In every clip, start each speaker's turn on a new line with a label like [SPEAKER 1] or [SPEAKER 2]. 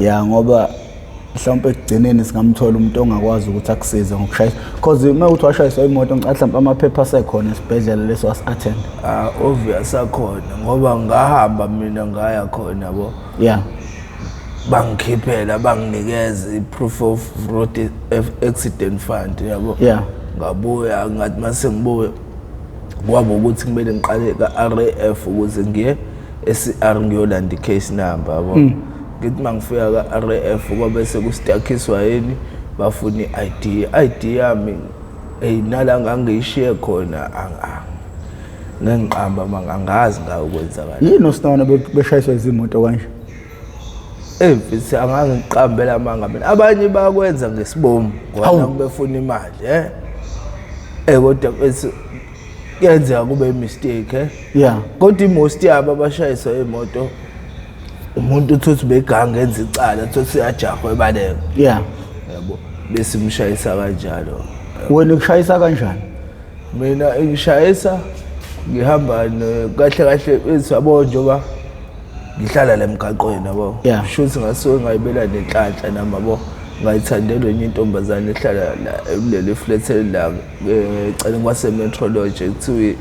[SPEAKER 1] ya ngoba mhlawumbe ekugcineni singamthola umuntu ongakwazi ukuthi akusize ngokushayisa because uma uthi washayiswa imoto ngicela mhlawumbe amaphepha asekhona esibhedlela leso as-attend
[SPEAKER 2] obvious akhona ngoba ngahamba mina ngaya khona yabo
[SPEAKER 1] yeah
[SPEAKER 2] bangikhiphela banginikeza i-proof of road accident fund yabo
[SPEAKER 1] yeah
[SPEAKER 2] ngabuya ngathi mase ngibuye kwaba ukuthi kumele ngiqale ka-RAF ukuze ngiye eCR ngiyolanda i-case number yabo ngithi mangifika ka-RAF kwabe sekustakhiswa yini bafuna i-ID yami nala ngangiyishiye khona ngiqamba mangangazi ngayo kwenzakala
[SPEAKER 1] yini osinawana beshayiswa izimoto kanje
[SPEAKER 2] mfisi angazi ngiqambela manga mina abanye bayakwenza ngesibomu ngoba befuna imali kodwa bese kuyenzeka kube mistake
[SPEAKER 1] yeah
[SPEAKER 2] kodwa most yabo abashayiswa imoto umuntu uthi begange enza icala uthi uyajahwa ebaleka
[SPEAKER 1] yeah
[SPEAKER 2] yabo bese imshayisa kanjalo
[SPEAKER 1] wena ukushayisa kanjani
[SPEAKER 2] mina ngishayisa ngihamba kahle kahle yabo njoba ngihlala la emgaqweni yabo shuthi ngasuke ngayibela nenhlanhla nami yabo ngayithandelwe enye intombazane ehlala la kuleli flat la ecela kwase metrology kuthiwa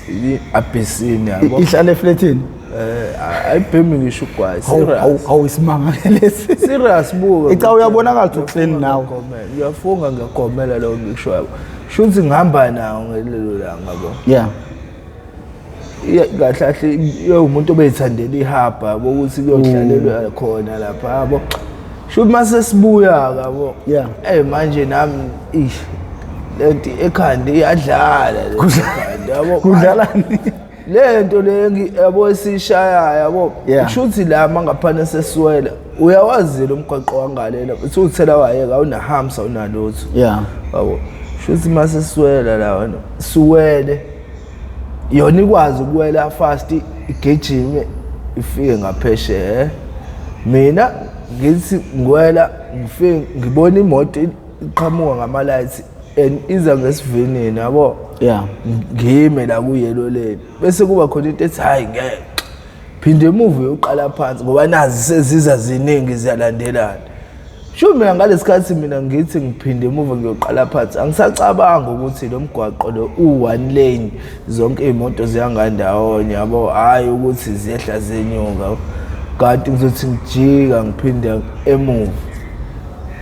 [SPEAKER 2] i-Abyssini yabo
[SPEAKER 1] ihlala eflatini
[SPEAKER 2] ayibhemi ngisho ugwayi serious
[SPEAKER 1] isimanga lesi
[SPEAKER 2] serious buka
[SPEAKER 1] ica uyabonakala ukuthi uclean nawe
[SPEAKER 2] ngiyafunga ngiyagomela lo ngisho yabo shuthi ngihamba nawo ngelelo langa yabo
[SPEAKER 1] yeah
[SPEAKER 2] kahle umuntu obeyithandela ihaba ukuthi kuyodlalelwa khona lapha yabo shuthi mase sibuya yabo
[SPEAKER 1] yeah
[SPEAKER 2] manje nami lento ekhanda iyadlala lekhanda yabo
[SPEAKER 1] kudlalani
[SPEAKER 2] lento le yabo esishaya yabo shuthi la mangaphana sesiwela uyawazi lo mgwaqo wangalela uthi uthela wayeka awunahamsa unalutho
[SPEAKER 1] yeah
[SPEAKER 2] yabo shuthi mase siwela la siwele yona ikwazi ukuwela fast igejime ifike ngapheshe mina ngithi ngiwela ngifike ngibona imoto iqhamuka ngama lights and iza ngesivinini yabo
[SPEAKER 1] yeah
[SPEAKER 2] ngime la kuyelo leli bese kuba khona into ethi hayi ngeke phinde emuva uyoqala phansi ngoba nazi seziza ziningi ziyalandelana mina ngalesikhathi mina ngithi ngiphinde emuva ngiyoqala phansi angisacabanga ukuthi lo mgwaqo lo u1 lane zonke imoto ziyangandawonye yabo hayi ukuthi ziyehla zenyuka kanti ngizothi ngijika ngiphinde emuva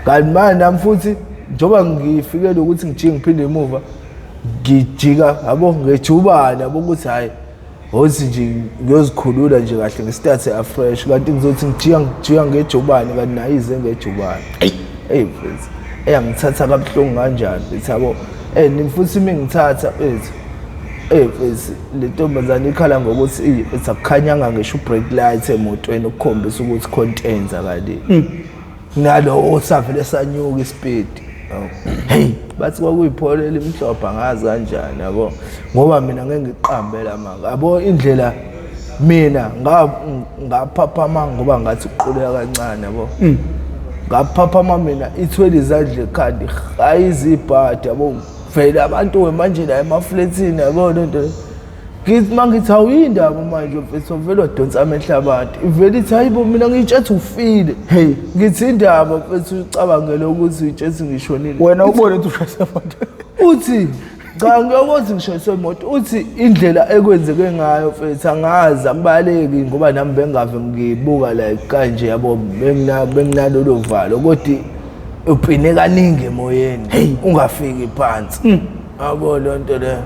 [SPEAKER 2] kanti manje nami futhi njoba ngifikele ukuthi ngijike ngiphinde emuva ngijika yabo ngejubana yabo ukuthi hayi hothi nje ngiyozikhulula nje kahle ngesithathe afresh kanti ngizothi ngijika ngejubane kanti nayo ize ngejubane mfethu ngithatha kabuhlungu kanjani bethi yabo futhi mengithatha mfethu le ntombazane ikhala ngokuthi akukhanyanga ngisho break light emotweni ukukhombisa ukuthi contains akade nalo osavele sanyuka ispeed bathi kwakuyipholele imhlophe angazi kanjani yabo ngoba mina ngeke ngiqambela manga yabo indlela mina ngaphaphama ngoba ngathi uquleka kancane yabo ngaphaphama mina ithwele izandla ekhanda ayizibhadi yabo vele abantu manje la emaflatini yabo lento ngithi mangithi awuyindaba manje mfethu vele wadonsa amehla abantu ivele ithi hayibo mina ngiyitshethe ufile ngithi indaba mfethu ucabangele ukuthi uyitshethe ngishonile
[SPEAKER 1] wena ubone ukuthi ushayisa imoto
[SPEAKER 2] uthi cha ngiyakwazi ngishayisa imoto uthi indlela ekwenzeke ngayo mfethu angazi ambaleki ngoba nami bengave ngibuka la kanje yabo benginalolo valo kodwa upine kaningi emoyeni ungafiki phansi yabo lonto le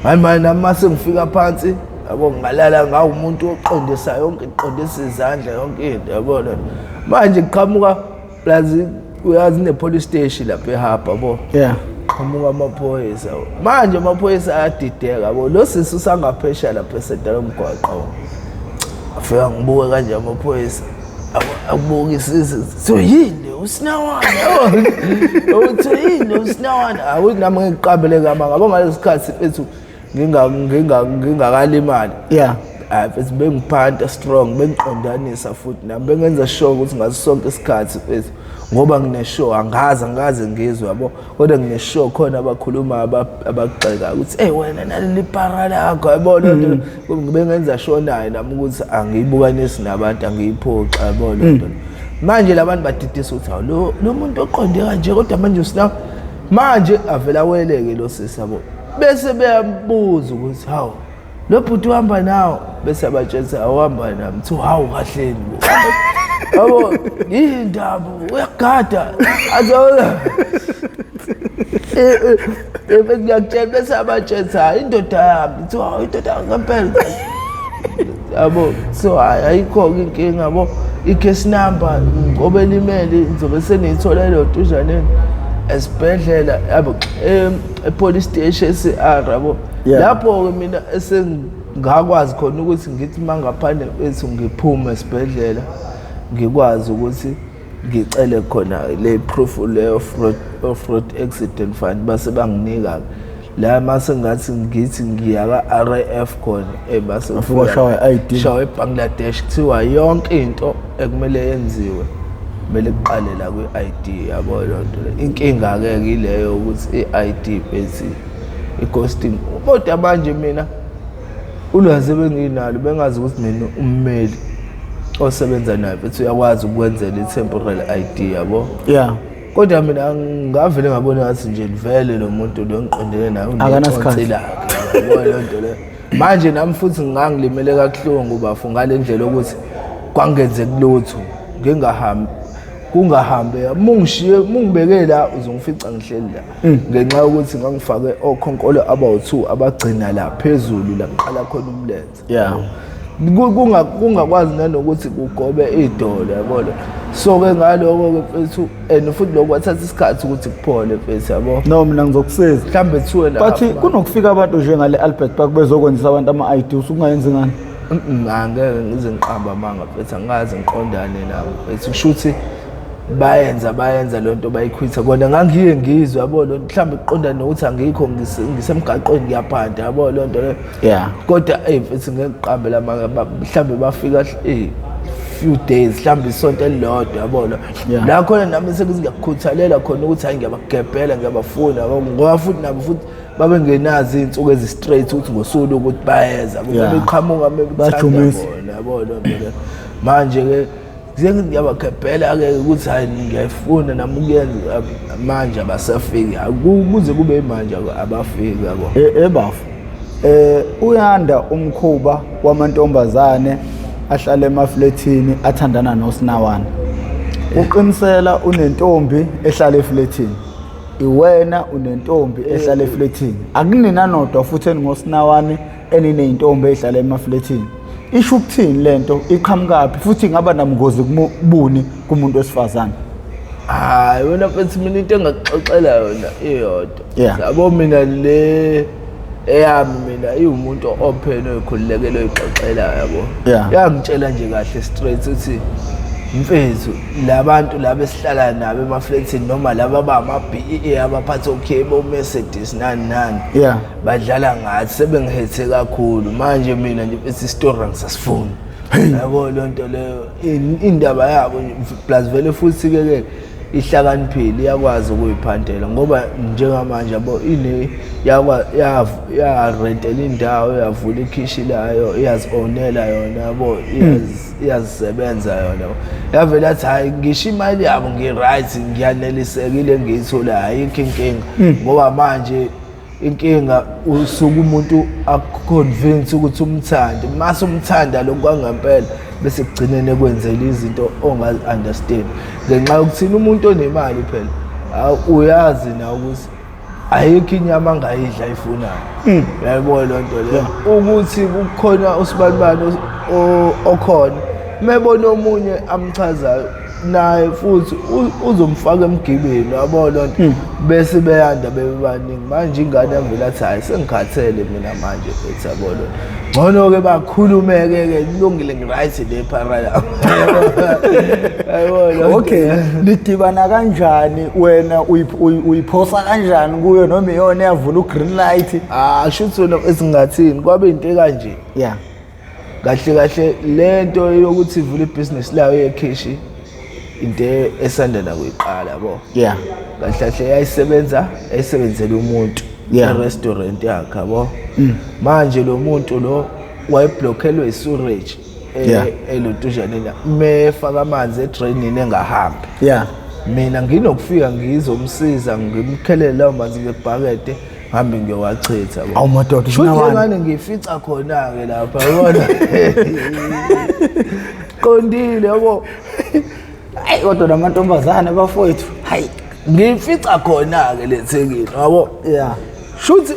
[SPEAKER 2] hayi manje mase ngifika phansi yabo ngalala ngawo umuntu oqondisa yonke iqondisa izandla yonke into yabo manje ngiqhamuka plaza uyazi ne police station lapha eHapa yabo qhamuka amaphoyisa manje amaphoyisa ayadideka yabo lo sisi usangaphesha lapha esedala umgwaqo afika ngibuke kanje amaphoyisa abuka isizwe so yini usinawana uthi yini usinawana awuthi nami ngiqabele kama ngabo ngalesikhathi ethu ngingakalimali mfethu bengiphanta strong bengiqondanisa futhi nami bengenza sure ukuthi ngaso sonke isikhathi mfethu ngoba ngine-show angaze ngizwe yabo kodwa ngine-show khona abakhuluma abagxeka ukuthi wena naleli para lakho yabo lonto bengenza sure naye nami ukuthi angiyibukanisi nabantu angiyiphoxa yabo lonto manje labantu badidisa ukuthi hawu lo muntu oqonde kanje kodwa manje usina manje avela weleke lo sesabo bese beyambuza ukuthi hawu lo bhuti uhamba nawo bese abatshela awuhamba namithi hawu kahleni yabo indaba uyagada azola ngiyakutshela bese abatshela indoda yami thi hawu indoda ngempela yabo so ayikho inkinga yabo i-case number ngoba elimele ngizobe seniyithola lento ujaneni esibhedlela yabo e-police station SR yabo lapho mina esengakwazi khona ukuthi ngithi mangaphandle kwethu ngiphume esibhedlela ngikwazi ukuthi ngicele khona le proof le of road accident fund base banginika la mase ngathi ngithi ngiya ka RAF khona base
[SPEAKER 1] ufika shawa ID
[SPEAKER 2] shawa eBangladesh kuthiwa yonke into ekumele yenziwe kumele kuqale la kwi-ID yabo lonto inkinga ke ileyo ukuthi i-ID bese i-costing kodwa manje mina ulwazi benginalo bengazi ukuthi mina ummeli osebenza naye futhi uyakwazi ukwenzela i-temporary ID yabo kodwa mina ngavele ngabona ngathi nje livele lo muntu lo ngiqondene naye
[SPEAKER 1] akanasikhathi
[SPEAKER 2] yabo lonto le manje nami futhi ngangilimele kakhulu bafu ngale ndlela ukuthi kwangenze kulutho ngingahambi kungahambe mungibeke la uzongifica ngihleli la ngenxa ukuthi ngangifake okhonkolo abawu2 abagcina la phezulu la ngiqala khona umlenze kungakwazi nanokuthi kugobe idolo yabona so ke ngaloko ke mfethu and futhi lokwathatha isikhathi ukuthi kuphole mfethu yabo
[SPEAKER 1] no mina ngizokusiza
[SPEAKER 2] mhlambe 2.5
[SPEAKER 1] bathi kunokufika abantu nje ngale Albert Park bezokwenzisa abantu ama-ID usungayenzi ngani
[SPEAKER 2] angeke ngize ngiqamba manga mfethu angazi ngiqondane nabo mfethu kusho ukuthi bayenza lonto bayikhwitha kodwa ngangiye ngizwe yabo lo mhlambe kuqondana nokuthi angikho ngisemgaqweni ngiyaphanda yabo lonto le kodwa mfethu ngiqambe la mhlambe bafika few days mhlambe isonto elilodwa yabo la khona nami sekuziyakukhuthalela khona ukuthi hayi ngiyabagebhela ngiyabafuna ngoba futhi nabo futhi babe ngenazi izinsuku ezi-straight ukuthi ngosulu ukuthi bayeza beqhamuka
[SPEAKER 1] bajumisa
[SPEAKER 2] yabo lonto le manje ke ngiyabakhephela ke ukuthi hayi ngiyayifuna nami ukuyenza manje abasafiki kuze kube manje abafiki yabo
[SPEAKER 1] ebafu uyanda umkhuba wamantombazane ahlala emafletini athandana noSinawana uqinisela unentombi ehlala efletini iwena unentombi ehlala efletini akunina nodwa futhi eningosinawane enineyintombi ehlala emafletini isho ukuthini lento iqhamukapi futhi ngaba namngozi kubuni kumuntu wesifazane
[SPEAKER 2] hayi wena mfethu mina into engaxoxela yona iyodwa yabo mina le eyami mina iwumuntu open oyikhululekile oyixoxela yabo yangitshela nje kahle straight uthi mfethu labantu laba esihlala nabo emafletini noma laba bama-BEA abaphatha okhebo Mercedes nani badlala ngathi sebengihethe kakhulu manje mina nje bese isitori angisasifuni yabo lonto leyo indaba yabo plus vele futhi ke ihlakaniphile iyakwazi ukuyiphandela ngoba njengamanje yabo ya rentela indawo yavula ikhishi layo iyazi-ownela yona yabo iyazisebenza yona yavela athi hayi ngisho imali yabo ngi-right ngiyanelisekile ngiyithola ayikho inkinga ngoba manje inkinga usuke umuntu akuconvince ukuthi umthande mase umthanda lokhu kwangempela bese kugcinene kwenzela izinto onga-understand ngenxa yokuthina umuntu onemali phela uyazi na ukuthi ayikho inyama angayidla ayifunayo yayibona lonto leyo ukuthi kukhona usibalibani okhona mebona omunye amchazayo naye futhi uzomfaka emgibeni yabo lonto bese beyanda bebaningi manje ingane yamvela athi hayi sengikhathele mina manje ethi yabo lonto ngcono ke bakhulumeke ke kulungile ngiright le parala ayibona
[SPEAKER 1] okay lidibana kanjani wena uyiphosa kanjani kuyo noma iyona yavula ugreen light
[SPEAKER 2] shuthi wena esingathini kwabe into kanje kahle lento yokuthi ivula ibhizinisi layo yekhishi into esandana kuyiqala yabo kahle yayisebenzela umuntu e-restaurant yakhe yabo manje lo muntu lo wayeblockelwe isurage elotujaneni mefaka amanzi edrainini engahambi mina nginokufika ngizomsiza ngimkhelele lawo manzi ngebhakede ngihambe ngiyowachitha
[SPEAKER 1] awu madoda
[SPEAKER 2] ngane ngifica khona ke lapha yabona qondile yabo
[SPEAKER 1] hayi kodwa namantombazane bafowethu hayi
[SPEAKER 2] ngifica khona ke lethekile yabo shuthi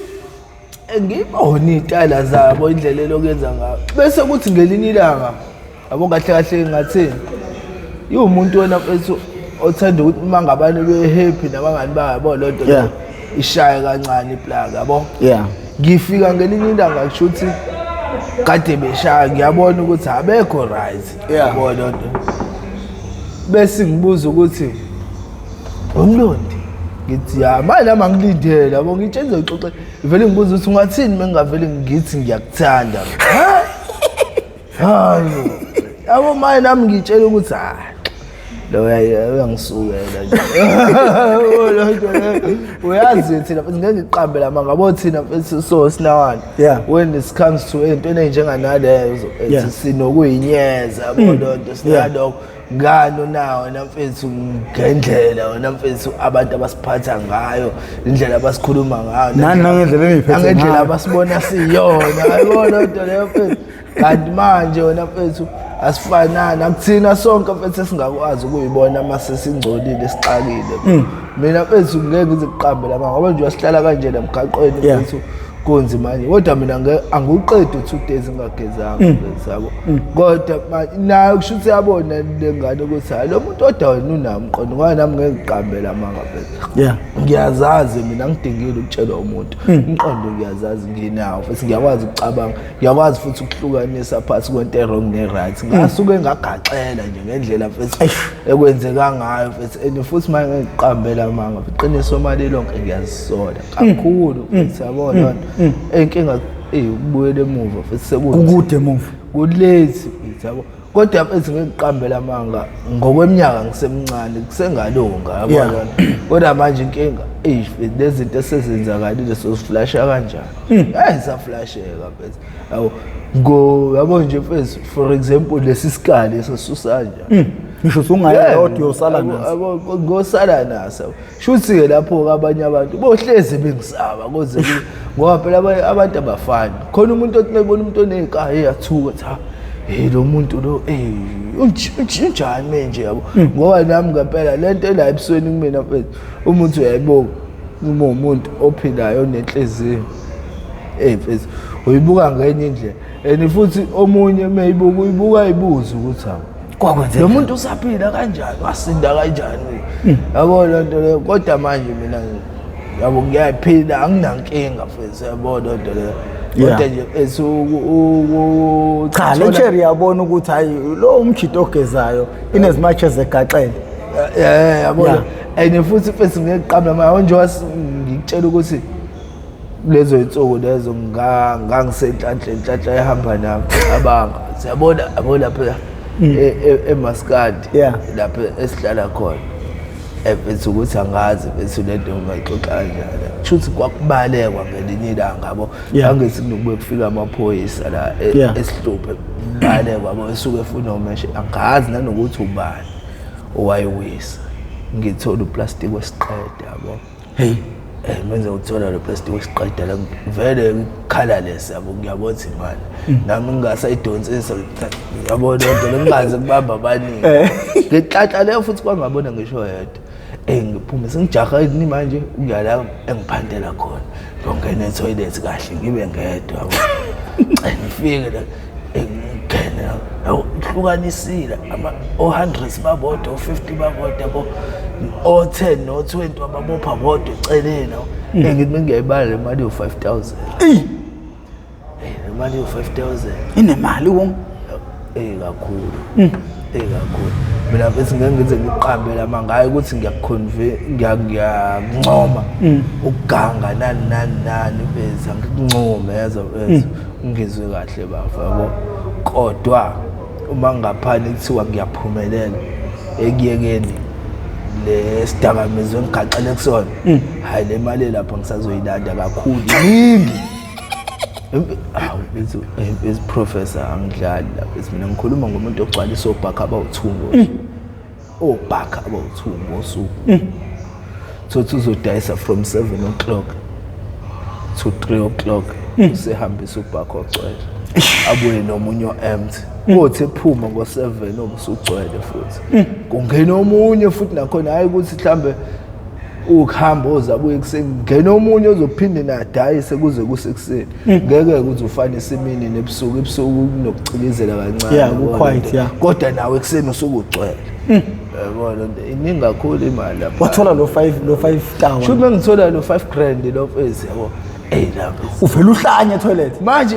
[SPEAKER 2] ngibona itala zabo indlela lokwenza ngayo bese kuthi ngelinye ilanga yabo kahle kahle ngathini umuntu wena mfethu othanda ukuthi mangabane be happy nabangani babo lonto ishaye kancane iplaga yabo ngifika ngelinye ilanga kusho ukuthi kade beshaya ngiyabona ukuthi abekho right yabo lonto bese ngibuza ukuthi umlondi ngithi manje lama ngilindele yabo ngitshe ngizoxoxa vele ngibuza ukuthi ungathini mengavele ngithi ngiyakuthanda hayi yabo manje nami ngitshela ukuthi lo uyangisukela nje uyazi thina mfethu ngeke ngiqambela manga yabo thina mfethu so sinawana when it comes to into enjenganalezo sinokuyinyeza yabo lonto sinalo ngano nawo namfethu ngendlela wena mfethu abantu abasiphatha ngayo indlela abasikhuluma ngayo
[SPEAKER 1] nangendlela engiphethe
[SPEAKER 2] ngendlela abasibona siyona ayibona into leyo mfethu kanti manje wena mfethu asifanana akuthina sonke mfethu singakwazi ukuyibona mase singcolile sixakile mina mfethu ngeke ngiziqambela ngoba nje uyasihlala kanje emgaqweni mfethu kunzima manje kodwa mina angiqedi 2 days ngagezanga sabo kodwa nayo kushuthi yabona lengane ukuthi lo muntu odawe unami mqondo ngoba nami ngeke ngiqambela manga phela ngiyazazi mina ngidingile ukutshela umuntu umqondo ngiyazazi nginawo futhi ngiyakwazi ukucabanga ngiyakwazi futhi ukuhlukanisa phakathi kwento wrong ne right ngasuke ngagaxela nje ngendlela futhi ekwenzeka ngayo futhi and futhi manje ngiqambela manga iqiniso mali lonke ngiyazisola kakhulu futhi yabona enkinga ukubuyela emuva futhi
[SPEAKER 1] sekude emuva
[SPEAKER 2] kulezi yabo kodwa mfethu ngiqambela manga ngokweminyaka ngisemncane kusengalunga yabona kodwa manje inkinga lezi zinto esezenzakalile sosiflasha kanjani saflasheka mfethu yabo yabo nje mfethu for example lesi sikali esisusa nje
[SPEAKER 1] ngisho sungayodwa uyosala naso
[SPEAKER 2] ngosala naso shuthi ke lapho abanye abantu bohleze bengisaba koze ngoba phela abantu abafani khona umuntu othi mebona umuntu onekaya eyathuka cha lo muntu lo unjani nje yabo ngoba nami ngempela lento ela ebusweni kumina mfethu umuntu uyayibona uma umuntu ophilayo onenhliziyo mfethu uyibuka ngenye indlela and futhi omunye mayibuka uyibuka ibuza ukuthi
[SPEAKER 1] kwakwenzeka
[SPEAKER 2] lo muntu usaphila kanjani wasinda kanjani yabo lonto leyo kodwa manje mina yabo ngiyaphila anginankinga mfethu yabo lonto leyo kodwa nje
[SPEAKER 1] cha le cherry yabona ukuthi hayi lo umkhito ogezayo in as much as egaxele
[SPEAKER 2] yabo and futhi mfethu ngiqamba manje ngikutshela ukuthi lezo insuku lezo ngangisenhlanhla ehamba nami abanga siyabona abona phela eMascati lapha esihlala khona mfethu ukuthi angazi mfethu lento mayixoxa kanjani kushuthi kwakubalekwa ngelinye ilanga yabo angithi kunokubuye kufika amaphoyisa la esihluphe balekwa yabo esuke efuna umeshe angazi nanokuthi ubani owayewisa ngithola uplastic wesiqeda yabo menze uthola lo plastic wesiqeda la vele colorless yabo ngiyabona imali nami ngingasayidonsisa yabona into lengaze kubamba abaningi ngixaxa leyo futhi kwangabona ngisho yedwa ngiphume sengijaha ini manje uyala engiphandela khona ngongena etoilet kahle ngibe ngedwa yabo ngifike la ngena uhlukanisile ama 100 babodwa 50 babodwa yabo o10 no20 ababopha bodwa eceleni ngithi ngiyayibala imali yo5000 imali yo5000
[SPEAKER 1] inemali wonke
[SPEAKER 2] kakhulu kakhulu mina bese ngeke ngize ngiqambela mangayi ukuthi ngiyancoma ukuganga nani bese ngikuncome yazo bese ngizwe kahle bafa yabo kodwa uma ngaphani kuthiwa ngiyaphumelela ekuyekeni le sidakamizwe ngigaxele kusona hayi le mali lapho ngisazoyilanda kakhulu yini As professor angidlali lapha mina ngikhuluma ngomuntu ogcwalisa obhaka abawu2 obhaka abawu2 ngosuku so uzodayisa from 7 o'clock to 3 o'clock usehambisa ubhaka ogcwele abuye nomunye empty uthi ephuma ngo7 obusugcwele futhi kungena omunye futhi nakhona hayi ukuthi mhlambe ukuhamba ozabuye kuseni ngena omunye ozophinde nadayise kuze kusekuseni ngeke ukuthi ufane isimini nebusuku kunokucikizela kancane
[SPEAKER 1] yeah quite yeah
[SPEAKER 2] kodwa nawe ekseni usuku ugcwele yabona iningi kakhulu imali lapha
[SPEAKER 1] wathola lo 5000
[SPEAKER 2] sho ngithola lo 5 grand lo face yabo lapha
[SPEAKER 1] uvela uhlanye toilet
[SPEAKER 2] manje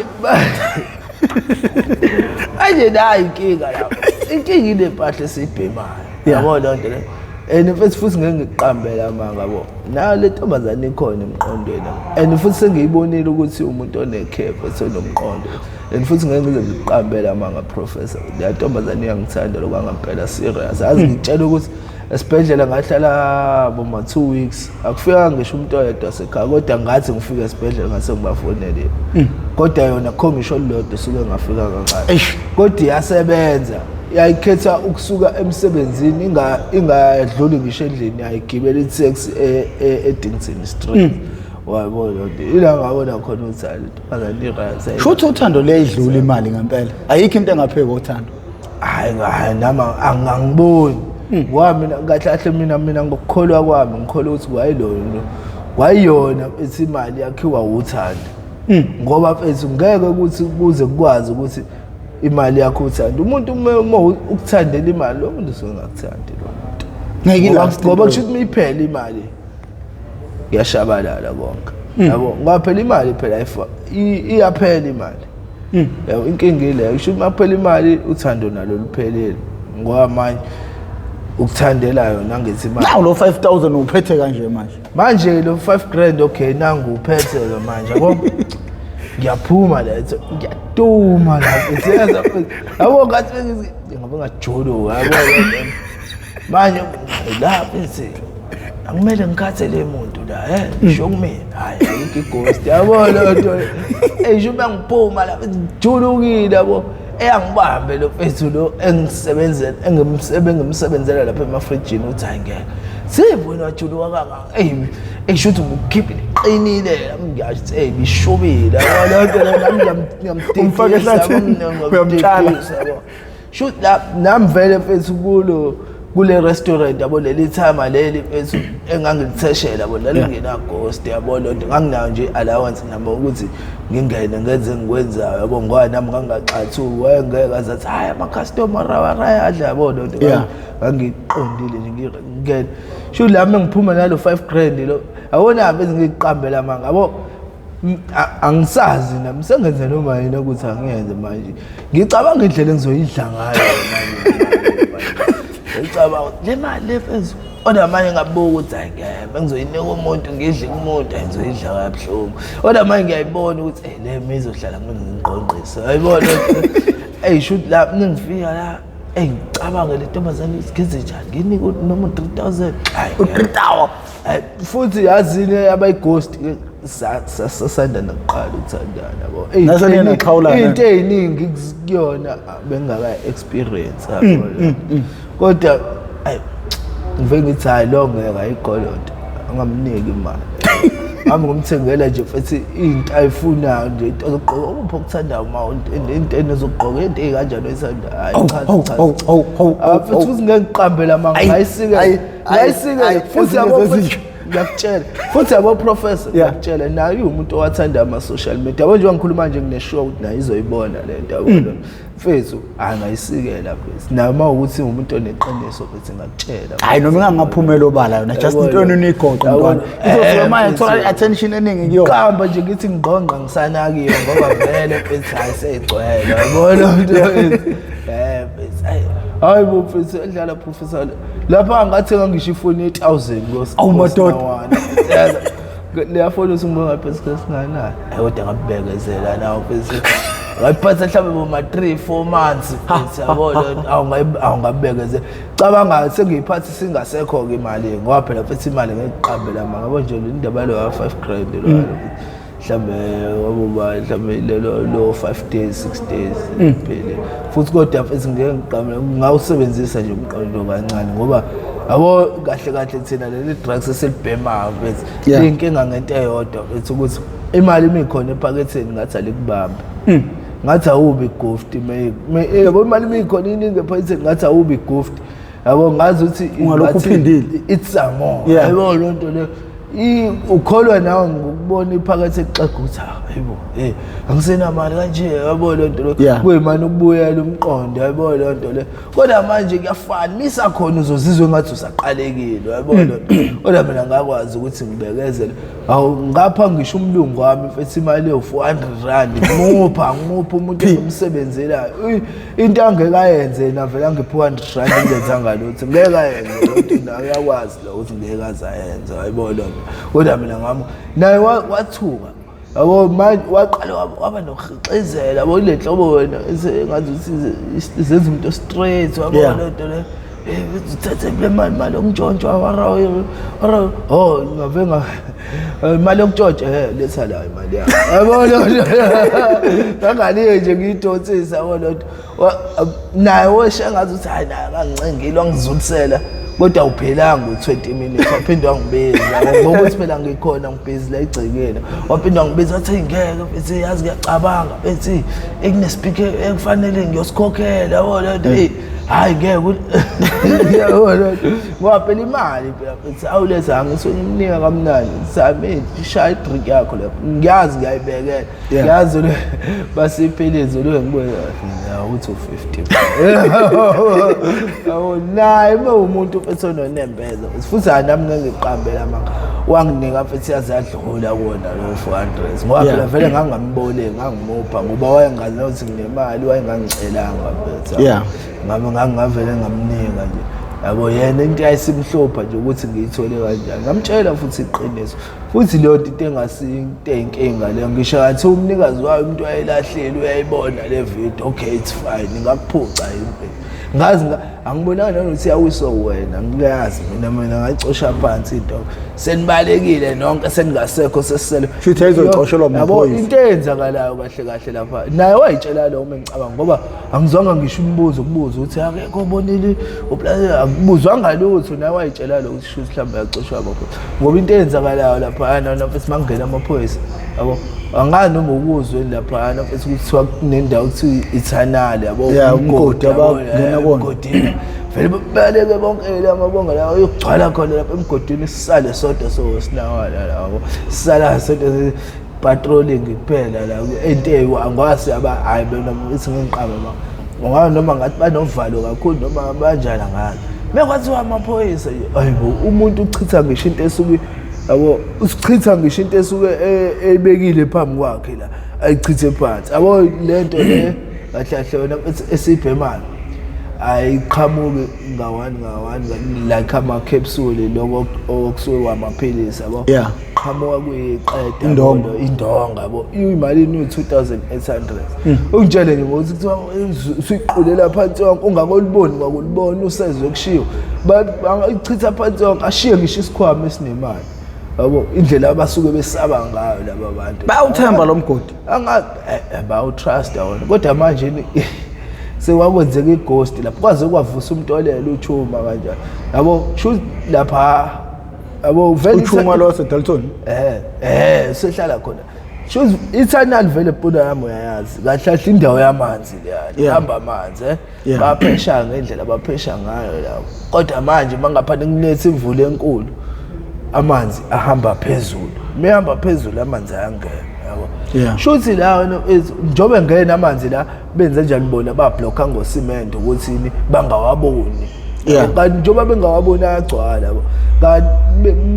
[SPEAKER 2] nayi inkinga lapha inkinga ile mpahla esibhemayo yabona nto le and futhi ngeke ngiqambela manga yabo na le ntombazane ikhona emqondweni and futhi sengiyibonile ukuthi umuntu onekhefu esenomqondo and futhi ngeke ngize ngiqambela manga professor le ntombazane iyangithanda lokwangampela serious azi ngitshela ukuthi esibhedlela ngahlala boma 2 weeks akufika ngisho umuntu oyedwa sekhaya kodwa ngathi ngifika esibhedlela ngase ngibafonele kodwa yona khomisho lodwa suke ngafika kancane kodwa iyasebenza yayikhetha ukusuka emsebenzini ingadluli ngisho endlini yayigibela itaxi eDington Street wayibona ila ngabona khona uthando bazani right
[SPEAKER 1] shutho uthando leyidlula imali ngempela ayikho into engapheka uthando
[SPEAKER 2] hayi nama angangiboni wami ngahlahle mina ngokukholwa kwami ngikholwa ukuthi kwayiyona ethi imali yakhiwa uthando ngoba mfethu ngeke ukuthi kuze kukwazi ukuthi imali yakho uthanda umuntu uma ukuthandela imali lo muntu usengakuthandi lo muntu ngeke ngoba kusho ukuthi iphela imali yashabalala konke yabo ngaphela imali phela iyaphela imali yabo inkinga ile kusho ukuthi maphela imali uthando nalo luphelele ngoba manje ukuthandela yona ngithi imali
[SPEAKER 1] nawo lo 5000 uphethe kanje
[SPEAKER 2] manje lo 5 grand okay nangu uphethe lo manje yabo ngiyaphuma letho ngiyaduma lapho siyaza yabo ngathi ngabe ngajolo yabo manje lapho nsi angimele ngikhathe le muntu la ngisho kumina hayi ighost yabo lonto sho bangiphuma lapho ngijulukile yabo eyangibambe lo mfethu lo engimsebenzela lapha emafrijini uthi hayi ngeke sibona wajuluka kangaka sho ukuthi ngikhiphe iqinile ngiyathi bishobile yabo
[SPEAKER 1] umfake ehlathini uyamtshana
[SPEAKER 2] sho nami vele mfethu kule restaurant yabo leli time leli mfethu engangilitheshela yabo lalingena ghost yabo lonto nganginayo nje allowance nami ukuthi ngingene ngenze ngikwenzayo yabo ngoba nami ngangaxathu wayengeke azathi hayi ama customer raya adla yabo lonto ngangiqondile nje ngingene sho lami ngiphuma nalo 5 grand lo awona bese ngiqambela manga yabo angisazi nami sengenze noma yini ukuthi angiyenze manje ngicabanga indlela engizoyidla ngayo manje ngicabanga le mali lefezo oda manje ngabuka ukuthi hayi ngeke ngizoyinika umuntu ngidle kumuntu ngizoyidla kabuhlungu oda manje ngiyayibona ukuthi le mizohlala ngiqonqisa ayibona shoot la ngifika la ngicabanga le ntombazane isikhize njani nginike noma 3000 hayi
[SPEAKER 1] 3000
[SPEAKER 2] futhi yazini abayighost sasanda naqala ukuthandana yabo
[SPEAKER 1] nasele naqhawulana
[SPEAKER 2] into eziningi kuyona bengaka experience yabo kodwa ngive ngithi hayi lo ngeke ayigolonto angamniki imali ami ngomthengela nje futhi into ayifunayo nje into zokugqoka upho ukuthanda uma into enezokugqoka into ekanjani oyithanda hayi cha futhi ngeke ngiqambela manga ngayisike futhi yabo ngiyakutshela futhi yabo professor ngiyakutshela naye umuntu owathanda ama social media yabo nje wangikhuluma nje ngineshow ukuthi naye izoyibona le nto yabo mfethu angayisikela phela nama ukuthi umuntu oneqiniso bese ngakutshela
[SPEAKER 1] hayi noma ngingaphumela obala yona just into enigoqa mntwana izofika manje thola attention eningi kuyo
[SPEAKER 2] qamba nje ngithi ngqonqa ngisanakiwe ngoba vele mfethu ayisegcwele yabona umuntu hayi bo mfethu edlala professor lapha ngathenga ngisho ifoni 8000
[SPEAKER 1] awumadoda
[SPEAKER 2] le phone usungibonga phezulu singanayo kodwa ngabekezela nawo phezulu ngayiphatha mhlawumbe boma 3-4 months yabona awungabekezela cabanga sengiyiphatha singasekho ke imali ngoba phela futhi imali ngiqambela manga yabo nje indaba lo 5 grand lo mhlambe wabuba mhlambe lo 5 days 6 days phela futhi kodwa mfethu ngeke ngiqamela ngawusebenzisa nje umqondo kancane ngoba yabo kahle thina leli drugs eselibhema mfethu inkinga ngento eyodwa mfethu ukuthi imali imikhona ephaketheni ngathi alikubamba ngathi awubi gift yabo imali imikhona iningi ephaketheni ngathi awubi gift yabo ngazi ukuthi
[SPEAKER 1] ungalokhu uphindile
[SPEAKER 2] it's a more yabo lonto le ukholwa nawe ngokubona iphakathi exaxa ukuthi hayibo angisenamali kanje yabo lonto lo kuyimani ukubuya lomqondo yabo lonto le kodwa manje kuyafanisa khona uzozizwe ngathi usaqalekile yabo lonto kodwa mina ngakwazi ukuthi ngibekezele awu ngapha ngisho umlungu wami mfethu imali yo400 ngipha umuntu engimsebenzelayo into angekayenze navela ngiphi 100 ngenzanga lutho ngeke ayenze lonto nawe uyakwazi la ukuthi ngeke azayenza yabo lonto kodwa mina ngami naye wathuka yabo manje waqala waba nokuxezela yabo le nhlobo wena engathi izenza umuntu straight yabo lonto le uthathe le mali yokujojwa wara ngavenga imali yokujojwa letha la imali yabo lonto ngangaliye nje ngiyidonsisa yabo lonto naye wesha ngathi uthi hayi naye kangincengile wangizulisela kodwa uphelanga u20 minutes waphinde wangibiza ngokuthi phela ngikhona ngibhizi la igcekeni waphinde wangibiza wathi ngeke bese yazi ngiyacabanga bethi ekune speaker ekufanele ngiyosikhokhela yabo lonto hayi ngeke yabo ngoba phela imali phela bethi awuletha angisonimnika kamnandi sami ishaya idrink yakho lapho ngiyazi ngiyayibekela ngiyazi le basiphelezo lo ngibuye uthi 50 awu naye umuntu mfethu nonembeza futhi nami ngiqambela manga wanginika mfethu yazadlula kuona lo 400 ngoba phela vele ngangambole ngangimupha ngoba wayengazi ukuthi nginemali wayengangicelanga mfethu ngavele ngamnika nje yabo yena into ayisimhlopha nje ukuthi ngiyithole kanjani ngamtshela futhi iqiniso futhi leyo into engasinto eyinkinga leyo ngisho ngathi umnikazi wayo umuntu ayelahleli uyayibona le video okay it's fine ngakuphuca impela ngazi angibonanga nokuthi yawiso wena ngiyazi mina ngayicosha phansi into senibalekile nonke seningasekho sesisele
[SPEAKER 1] futhi ayizocoshelwa amaphoyisa
[SPEAKER 2] into eyenzakalayo kahle lapha naye wayitshela lo uma ngicabanga ngoba angizwanga ngisho umbuzo ukubuza ukuthi akekho obonile akubuzwanga lutho naye wayitshela lo ukuthi shuthi mhlawumbe yacoshwa amaphoyisa ngoba into eyenzakalayo lapha mfethu mangena amaphoyisa yabo angazi noma ukuzwe lapha mfethu kuthiwa kunendawo kuthi ithanale yabo
[SPEAKER 1] umgodi abangena
[SPEAKER 2] emgodini vele baleke bonke lamabonga lawo uyogcwala khona lapha emgodini sisale sodwa sosinawala lawo sisala sodwa patrolling kuphela la into angwasi hayi bona ithi ngiqaba ngoba noma ngathi banovalo kakhulu noma banjani ngathi mekwaziwa amaphoyisa ayibo umuntu uchitha ngisho into esuke yabo usichitha ngisho into esuke ebekile phambi kwakhe la ayichithe phansi yabo lento le kahle wena esibhemali ayiqhamuke ngawani like ama capsule lokho okusuke amaphilisi yabo qhamuka kuyiqeda indonga yabo imali ni 2800 ungitshele nje ngokuthi kuthiwa usiqulela phansi wonke ungakoliboni kwakulibona usezwe kushiwo bayichitha phansi wonke ashiye ngisho isikhwama esinemali yabo indlela abasuke besaba ngayo laba bantu
[SPEAKER 1] bawuthemba lo mgodi
[SPEAKER 2] angazi bawutrust wona kodwa manje sewakwenzeka ighost lapho kwaze kwavusa umntolelo uthuma kanjani yabo sho lapha yabo vele
[SPEAKER 1] uthuma lo seDalton
[SPEAKER 2] sehlala khona sho ithanal vele mpuna yami uyayazi kahle indawo yamanzi le ihamba amanzi baphesha ngendlela baphesha ngayo lapho kodwa manje mangaphande kunethe imvula enkulu amanzi ahamba phezulu mehamba phezulu amanzi ayangena yabo shuthi la njobe ngena amanzi la benze njani bona ba blocka ngocement ukuthi bangawaboni kanti njoba bengawaboni agcwala yabo kanti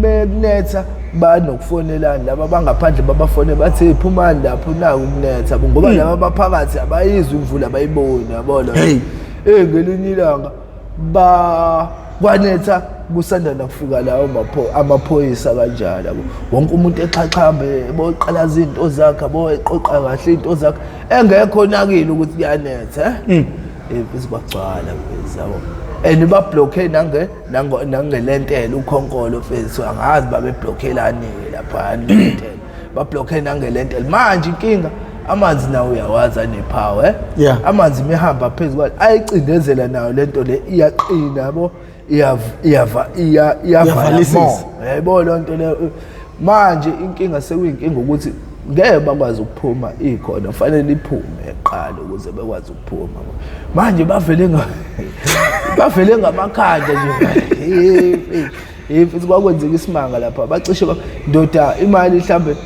[SPEAKER 2] bekunetha banokufonelana laba bangaphandle babafone bathi phumani lapho naku kunetha ngoba laba baphakathi abayizwi imvula bayibona yabona ngelinye ilanga kwanetha kusanda nakufika lawo amaphoyisa kanjalo yabo wonke umuntu exhaqhambe boqala izinto zakhe boqoqa kahle into zakhe engekho nakile ukuthi kuyanetha bese kwagcwala bese yabo and ba blockade nangelentela ukhonkolo mfethu angazi babe blockhelani lapha nentela bablokhe nangelento manje inkinga amanzi nawo uyawazi anepower
[SPEAKER 1] Yeah.
[SPEAKER 2] amanzi mehamba phezulu kwayo ayicindezela nayo lento le iyaqina yabo
[SPEAKER 1] Iyavalisisa.
[SPEAKER 2] yabo lonto le manje inkinga sekuyinkinga ukuthi ngeke bakwazi ukuphuma ikhona kufanele iphume eqala ukuze bekwazi ukuphuma manje bavele ngamakhanda nje futhi kwakwenzeka isimanga lapha bacishe ndoda imali mhlambe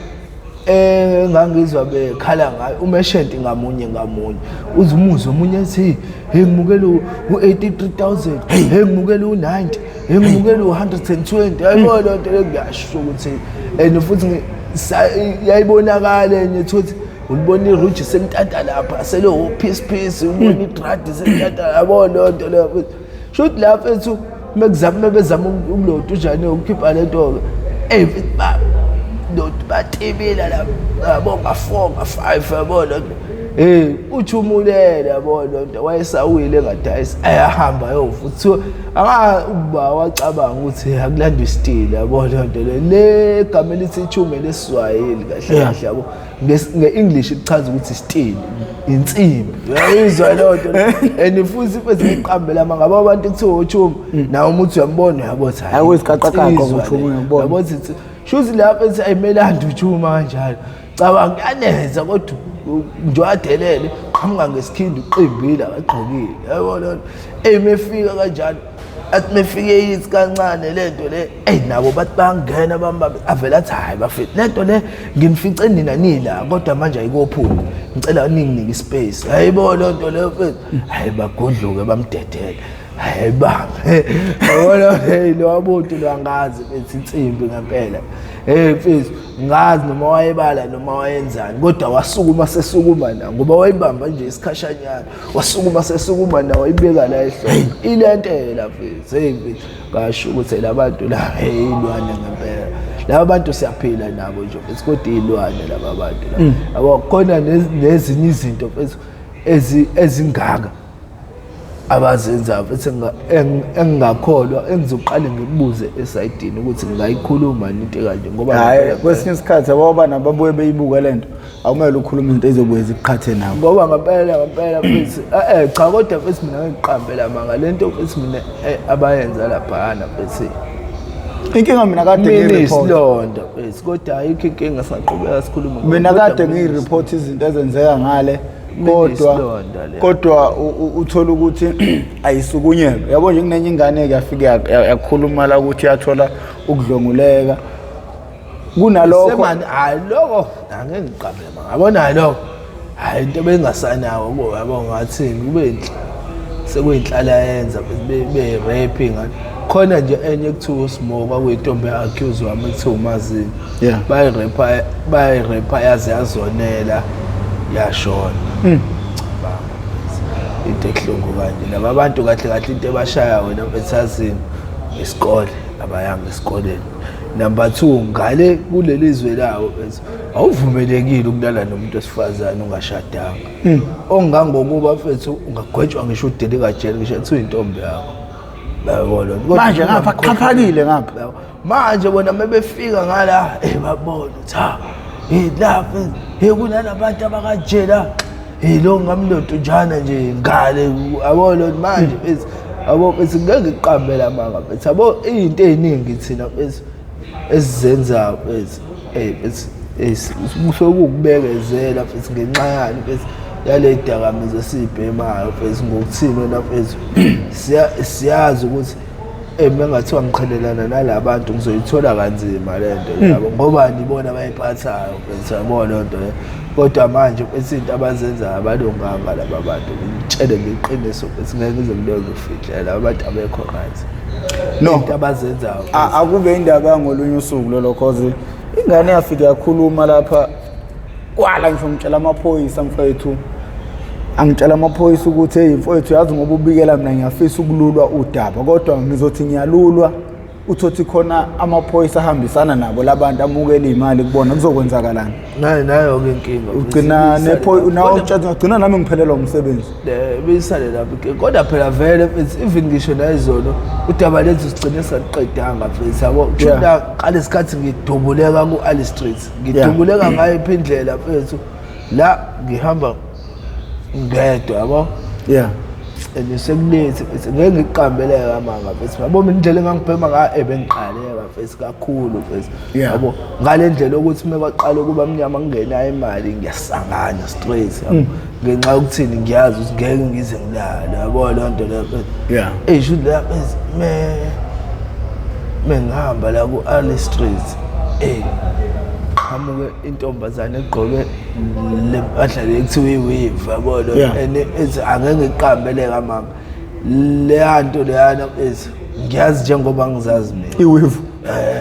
[SPEAKER 2] ngangizwa bekhala ngayo umeshenti ngamunye uzumuzo omunye ethi hey ngimukele u83,000 hey ngimukele u90 hey ngimukele u120 ayibona lonto le kuyasho ukuthi and futhi yayibonakala enye ukuthi ulibona iruji sentanta lapha selo piece ubona idradi sentanta yabona lonto le shothi lapha ethu bezama umlodo njani ukukhipha lento batibila labo nga4 nga5 yabona uthumulela yabona lonto wayesawile engadayisi ayahamba yovuthi anga wacabanga ukuthi akulandwe steel yabona lonto le gama elithi ithume lesiswahili kahle kahle yabo nge-English ichaza ukuthi steel insimbi uyayizwa lonto and futhi bese iqambela mangaba abantu kuthiwa uthume nawo umuthi uyambona uyabothi
[SPEAKER 1] hayi wesiqaqaqo uthume uyabona
[SPEAKER 2] yabothi shuthi lapha ethi ayimelandi uthuma kanjalo cabanga kuyaneza kodwa nje wadelele qhamuka ngesikhindi uqimbile agqokile yabona mefika kanjalo athi mefike yithi kancane lento le nabo bathi bangena bamba avela athi hayi bafethu lento le ngimfice nina nila kodwa manje ayikophuma ngicela ninginike ispace hayibona lonto le mfethu hayi bagodluke bamdedele hayi bambe yabona lo wabuthi lo angazi bethi insimbi ngempela mfethu ngazi noma wayebala noma wayenzani kodwa wasukuma sesukuma na ngoba wayibamba nje isikhashanyana wasukuma sesukuma na wayibeka la ehloko ilentela mfethu kasho ukuthi labantu la ilwane ngempela laba bantu siyaphila nabo nje mfethu kodwa ilwane laba bantu la abakhona nezinye izinto mfethu ezingaka abazenza futhi engingakholwa engizoqala ngibuze esayidini ukuthi ngingayikhuluma into kanje ngoba
[SPEAKER 1] hayi kwesinye isikhathi ababa nababuye beyibuka lento awumele ukhuluma into ezobuye ziqhathe nabo
[SPEAKER 2] ngoba ngempela futhi cha kodwa futhi mina ngiqambela manga lento futhi mina abayenza laphana futhi
[SPEAKER 1] inkinga mina kade
[SPEAKER 2] ngiyisilonda futhi kodwa ayikho inkinga saqhubeka sikhuluma
[SPEAKER 1] mina kade ngiyireport izinto ezenzeka ngale kodwa uthola ukuthi ayisukunyelwe yabo nje kunenye ingane yafika yakhuluma la ukuthi yathola ukudlonguleka kunalokho
[SPEAKER 2] semani hayi lokho angeke ngiqabele ngabona lokho hayi into bengasanawo ngoba yabo ngathini kube inhle sekuyinhlala yenza be raping khona nje enye kuthiwa smoke kweyintombi accuse wami kuthiwa umazini bayi rap yaze yazonela yashona into ehlungu kanje laba bantu kahle into ebashaya wena bethazini isikole abayanga esikoleni number 2 ngale kuleli zwe lawo awuvumelekile ukulala nomuntu osifazana ungashadanga ongangokuba mfethu ungagwetshwa ngisho udeleka jele ngisho ethi uyintombi yakho bayabona
[SPEAKER 1] manje ngapha qaphakile ngapha
[SPEAKER 2] manje bona mebefika ngala babona uthi lapha kunalabantu abakajela lo ngamlodo njana nje ngale abona manje bese ngeke ngiqambela manga bese yabo izinto eziningi thina bese esizenza bese sokubekezela bese ngenxa yani bese yale dakamizwe sibhemayo bese ngokuthini wena bese siyazi ukuthi mengathiwa ngiqhelelana nalabantu ngizoyithola kanzima lento yabo ngoba ngibona bayiphathayo bese yabona lonto kodwa manje izinto abazenza abalunganga laba bantu ngitshele ngeqiniso bese ngeke ngize ngiloko ngifihlela abantu abekho right into abazenzayo
[SPEAKER 1] akube indaba ngolunye usuku lolo cause ingane yafika yakhuluma lapha kwala ngisho ngitshela amaphoyisa mfethu angitshela amaphoyisa ukuthi hey mfowethu yazi ngoba ubikela mina ngiyafisa ukululwa udaba kodwa ngizothi ngiyalulwa uthothi khona amaphoyisa ahambisana nabo labantu amukela imali kubona kuzokwenzakalani
[SPEAKER 2] nayo ke inkinga
[SPEAKER 1] ugcina ugcina nami ngiphelelwa umsebenzi
[SPEAKER 2] beyisale lapho kodwa phela vele even ngisho nayizono udaba lethu sigcine saqedanga mfethu yabo kuthi qale isikhathi ngidubuleka ku Ali Street ngidubuleka ngayo iphindlela mfethu la ngihamba ngedwa yabo sekulethi ngeke ngiqambeleke amanga mfethu yabo mina indlela engangibhema ngayo bengiqaleka mfethu kakhulu mfethu yabo ngale ndlela ukuthi mebaqala kuba mnyama kungenayo imali ngiyasangana straight yabo ngenxa yokuthini ngiyazi ukuthi ngeke ngize ngilala yabo lonto leyo should that ngihamba la ku Ali Street hamuke intombazane egqoke lempahla lekuthiwa iweave yabo lo ethi angeke ngiqambeleke amanga le nto leyana ngiyazi njengoba ngizazi mina
[SPEAKER 1] iweave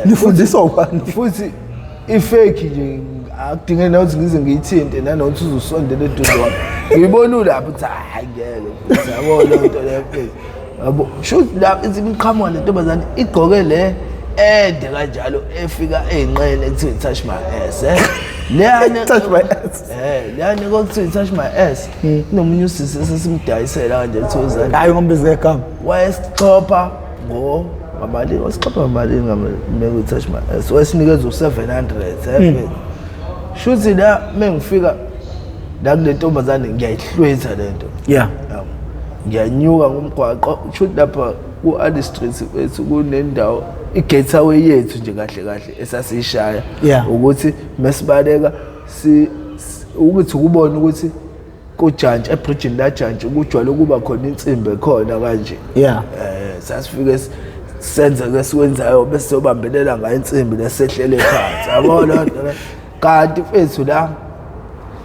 [SPEAKER 1] nifundiswa ubani
[SPEAKER 2] futhi ifake nje akudingeni ukuthi ngize ngiyithinte nanokuthi uzusondela eduze wami ngiyibona lapho ukuthi hayi ngeke yabo lonto leyo yabo shoot lapho ithi ngiqhamuka lentombazane igqoke le ende kanjalo efika enqene ekuthiwa touch my ass leyana
[SPEAKER 1] touch my ass
[SPEAKER 2] leyana kokuthiwa touch my ass nomunye usisi sesimdayisela kanje kuthozana
[SPEAKER 1] hayi ngombize egama
[SPEAKER 2] wayesixhopha ngamali wasixhopha ngamali ngame touch my ass wasinikeza u700 shuthi la mengifika la kule ntombazane ngiyayihlwetha lento ngiyanyuka ngomgwaqo shuthi lapha ku Ali Street wethu kunendawo igateway yethu nje kahle kahle esasishaya ukuthi mesibaleka ukuthi ukubona ukuthi kujantshi ebridge la jantshi kujwayele kuba khona insimbi khona kanje sasifike senze ke sikwenzayo bese sobambelela ngayo insimbi lesehlele phansi yabo lonto kanti mfethu la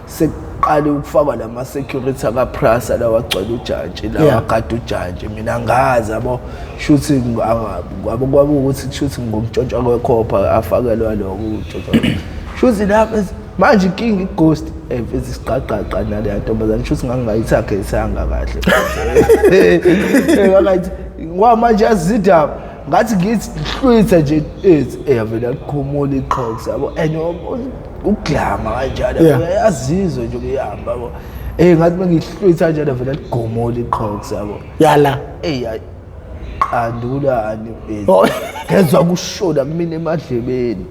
[SPEAKER 2] seqala ukufaka lama security akaPrasa la wagcwala ujantshi la wagada ujantshi mina ngazi yabo shuthi ngabo kwaba ukuthi shuthi ngomtshontsha kwekhopha afakelwa lokho utshontsha shuthi lapha manje inkinga ighost mfethu siqaqaqa nale ntombazane shuthi ngangayithagesanga kahle ngathi manje azidaba ngathi ngithi hlwitha nje yavela kukhumula iqhoqo yabo uglama kanjalo yazizwe nje kuyahamba yabo ngathi mengihlwitha nje vele ligomole iqhoqo yabo
[SPEAKER 1] yala
[SPEAKER 2] andulani ngezwe kushoda kumina emadlebeni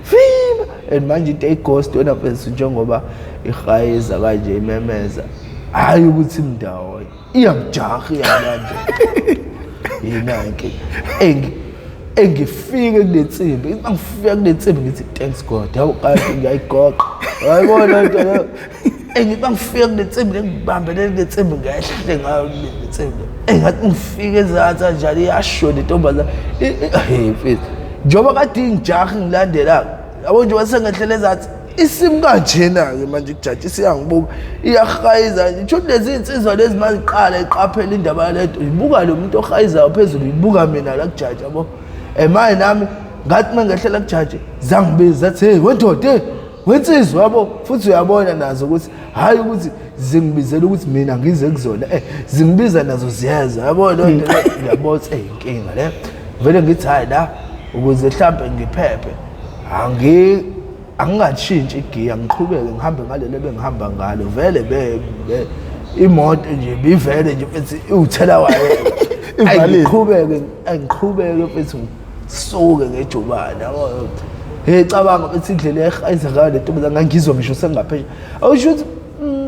[SPEAKER 2] fima manje into ighost wena mfethu njengoba ihayeza kanje imemeza hayi ukuthi indawo iyamjaha yamanje yinake engifike kulensimbi ngifika kulensimbi ngithi thanks God awuqala ngiyayigoqa hayibona into leyo ngifika kulensimbi ngibambelele kulensimbi ngahle ngayo kulensimbi ngathi ngifike ezathu kanjalo iyashoda intombazana mfethu njoba kade ingijaha ngilandela yabo nje wasengehlele ezathu isimo kanjena ke manje kujaji siyangibuka iyahayiza nje lezi insizwa lezi maziqala iqaphela indaba lento ibuka lo muntu ohayizayo phezulu ibuka mina la kujaji yabo manje nami ngathi mangehlela kujaji zangibiza athi hey wendoda wensizwa yabo futhi uyabona nazo ukuthi hayi ukuthi zingibizela ukuthi mina ngize kuzona zingibiza nazo ziyeza yabo lonto ngiyabona inkinga le vele ngithi hayi la ukuze mhlambe ngiphephe angingatshintshi igiya ngiqhubeke ngihambe ngalelo bengihamba ngalo vele imoto nje bivele nje mfethu uthela waye ngiqhubeke mfethu ngisuke ngejubane yabo cabanga mfethu indlela ehayiza ngayo lento ngangizwa ngisho sengaphesha awusho ukuthi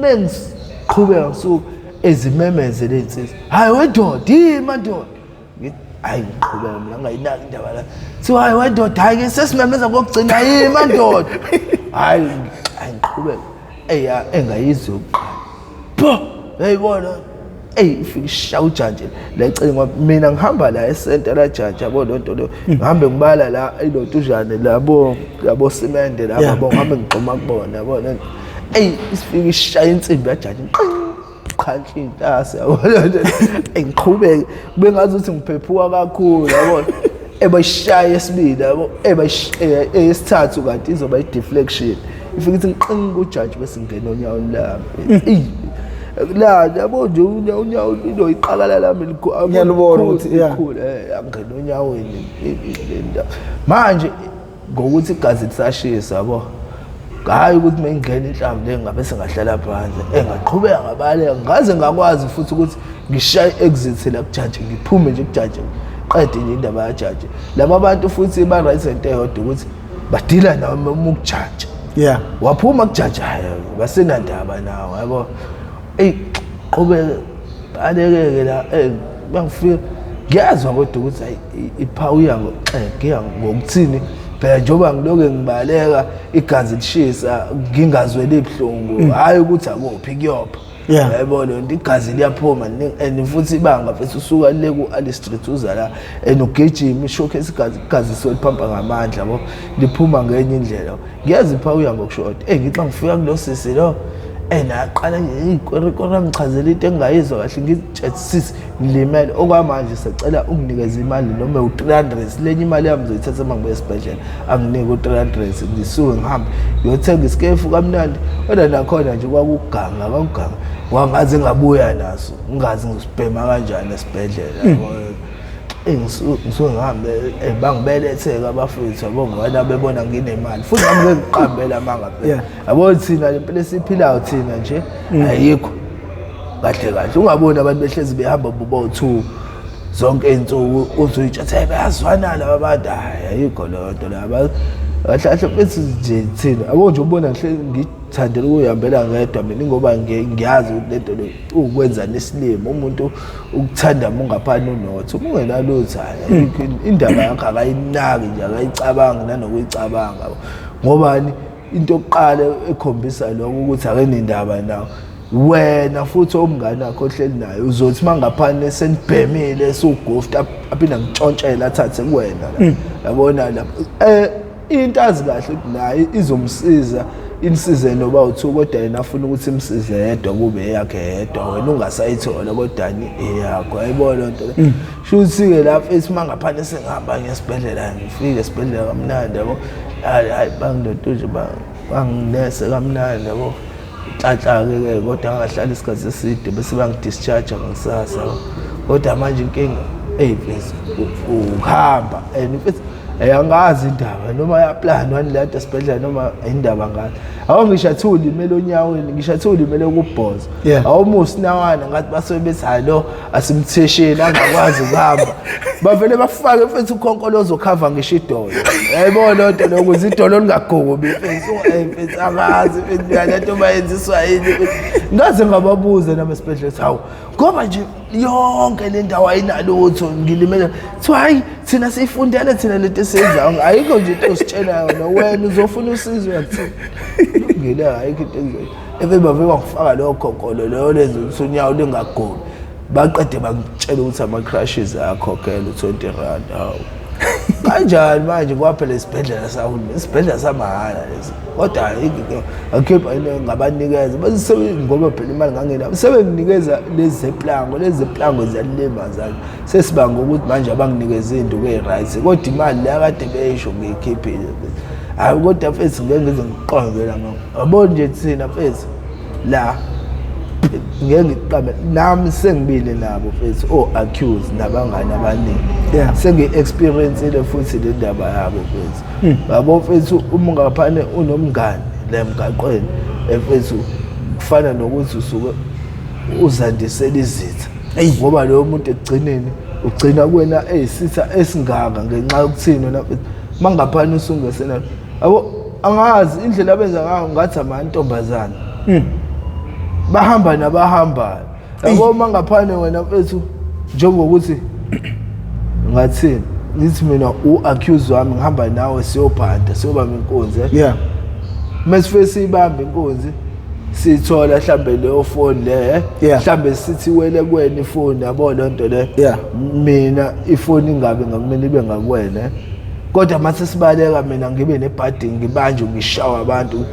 [SPEAKER 2] mengiqhubeka ngisuke ezimemeze lensizwa hayi wedoda imandoda hayi ngiqhubeka mina ngayinaki indaba la so hayi wedoda hayi sesimemeza kokugcina yini mandoda hayi ngiqhubeka engayizwe uqala yayibona ifika ishaya ujantshi la ecela ngoba mina ngihamba la esenta la jantshi yabo lonto lo ngihambe ngibala la ilotujane labo simende labo ngihambe ngigxuma kubona yabo lento isifika ishaya insimbi yajantshi khanhla intasi yabo ngiqhubeke kube ngazi ukuthi ngiphephuka kakhulu yabo ebashaya esibili yabo eyesithathu kanti izoba i deflection ifika ithi ngiqinga ujudge bese ngena onyawo lami la yabo nje unyawo into iqakala lami likhulu
[SPEAKER 1] ngiyalibona ukuthi yeah
[SPEAKER 2] angena onyaweni lenda manje ngokuthi igazi lisashisa yabo hayi ukuthi mengena inhlamvu le ngabe sengahlala phansi engaqhubeka ngabale ngaze ngakwazi futhi ukuthi ngishaye exit la kujaji ngiphume nje kujaji qede nje indaba yajaji laba bantu futhi ba right and eyodwa ukuthi badila nawe ukujaji
[SPEAKER 1] yeah
[SPEAKER 2] waphuma kujaji hayo basenandaba nawe yabo qhubeka alekeke la bangifika ngiyazwa kodwa ukuthi hayi iphawu yango ngokuthini phela njoba ngiloke ngibaleka igazi lishisa ngingazwele ibhlungu hayi ukuthi akuphi kuyopha yabo lo igazi liyaphuma and futhi ibanga bese usuka le ku Ali Street uza la enogejima showcase igazi soliphampa ngamandla yabo liphuma ngenye indlela ngiyazi iphawu yango kushoda ngixa ngifika kulo sisi lo naqala ikorikora ngichazela into engayizwa kahle ngithi sisi ngilimele okwamanje sicela unginikeze imali noma u300 lenye imali yami ngizoyithatha mangibuye esibhedlela anginike u300 ngisuke ngihambe ngiyothenga isikefu kamnandi kodwa nakhona nje kwakuganga wangaze ngabuya naso ngingazi ngisibhema kanjani esibhedlela ngisuke ngihambe bangibeletheka abafowethu yabo ngoba bebona nginemali futhi nami ngiqambela manga phela yabo thina lempilo esiphilayo thina nje ayikho kahle ungaboni abantu behlezi behamba bobo2 zonke insuku uzoyitshatha bayazwana laba bantu ayikho lonto laba kahle bethi nje thina yabo nje ubona ngihle ngithandela ukuyihambela ngedwa mina ngoba ngiyazi ukuthi lento le ukwenza nesilimo umuntu ukuthanda ungaphani unotho ungenalutho indaba yakho akayinaki nje akayicabanga nanokuyicabanga ngobani into yokuqala ekhombisa lokho ukuthi akenindaba nawe wena futhi omngane wakho ohleli naye uzothi mangaphani senibhemile sugofta aphinda ngitshontshela athathe kuwena yabona lapha into azikahle naye izomsiza insize noba uthu kodwa yena afuna ukuthi imsize yedwa kube yakhe yedwa wena ungasayithola kodwa eyakho ayibona lonto le shuthi ke lapha esimangaphansi sengihamba ngesibhedlela ngifike esibhedlela kamnandi yabo hayi bangidotuje banginese kamnandi yabo tlatla ke kodwa angahlala isikhathi eside bese bangidischarge ngisasa kodwa manje inkinga bese ukuhamba and angazi indaba noma yaplan wani la esibhedlela noma indaba ngani awungishathuli imelo onyaweni ngishathuli imelo ukubhoza awumusi nawana ngathi basebethi halo asimthesheni angakwazi ukuhamba bavele bafake mfethu ukhonkolozo cover ngisho idolo yayibona lonto lokuthi idolo lingagogobi mfethu angazi mfethu lento bayenziswa yini ngaze ngababuza nami esibhedlela hawu ngoba nje yonke le ndawo ayinalutho ngilimele so hayi thina sifundele thina lento esenza ayikho nje into ositshela yona wena uzofuna usizo yakuthi ngila ayikho into ebebave wakufaka lo khonkolo lo lenza ukuthi unyawo lingagobi baqede bangitshela ukuthi ama crashes akhokhela u20 rand hawo kanjani manje kwaphela isibhedlela sahulumeni isibhedlela samahala lesi kodwa akhipha ngabanikeza bese ngoba phela imali ngangena sebenginikeza lezi plango ziyalemaza sesibanga ukuthi manje abanginikeza izinto kwe-rights kodwa imali la kade beyisho ngiyikhiphile hayi kodwa mfethu ngeke ngize ngiqongela ngabona nje thina mfethu la ngeke ngiqabe nami sengibile nabo mfethu accused nabangani abaningi sengi-experience ile futhi le ndaba yabo mfethu yabo mfethu uma ungaphane unomngane la emgaqweni mfethu kufana nokuthi usuke uzandisela izitha ngoba lowo muntu ekugcineni ugcina kuwena eyisitha esingaka ngenxa yokuthini wena mangaphane usungesena yabo angazi indlela abenza ngayo ngathi amantombazana bahamba nabahamba yabo mangaphane wena mfethu njengokuthi ngathini ngithi mina uaccuse wami ngihamba nawe siyobhanda siyobamba inkonzi mesifike sibambe inkonzi sithola mhlambe leyo phone le mhlambe sithi wele kuwena ifone yabo lonto le mina ifone ingabe ngakumele ibe ngakuwena kodwa mase sibaleka mina ngibe nebhadi ngibanje ngishawa abantu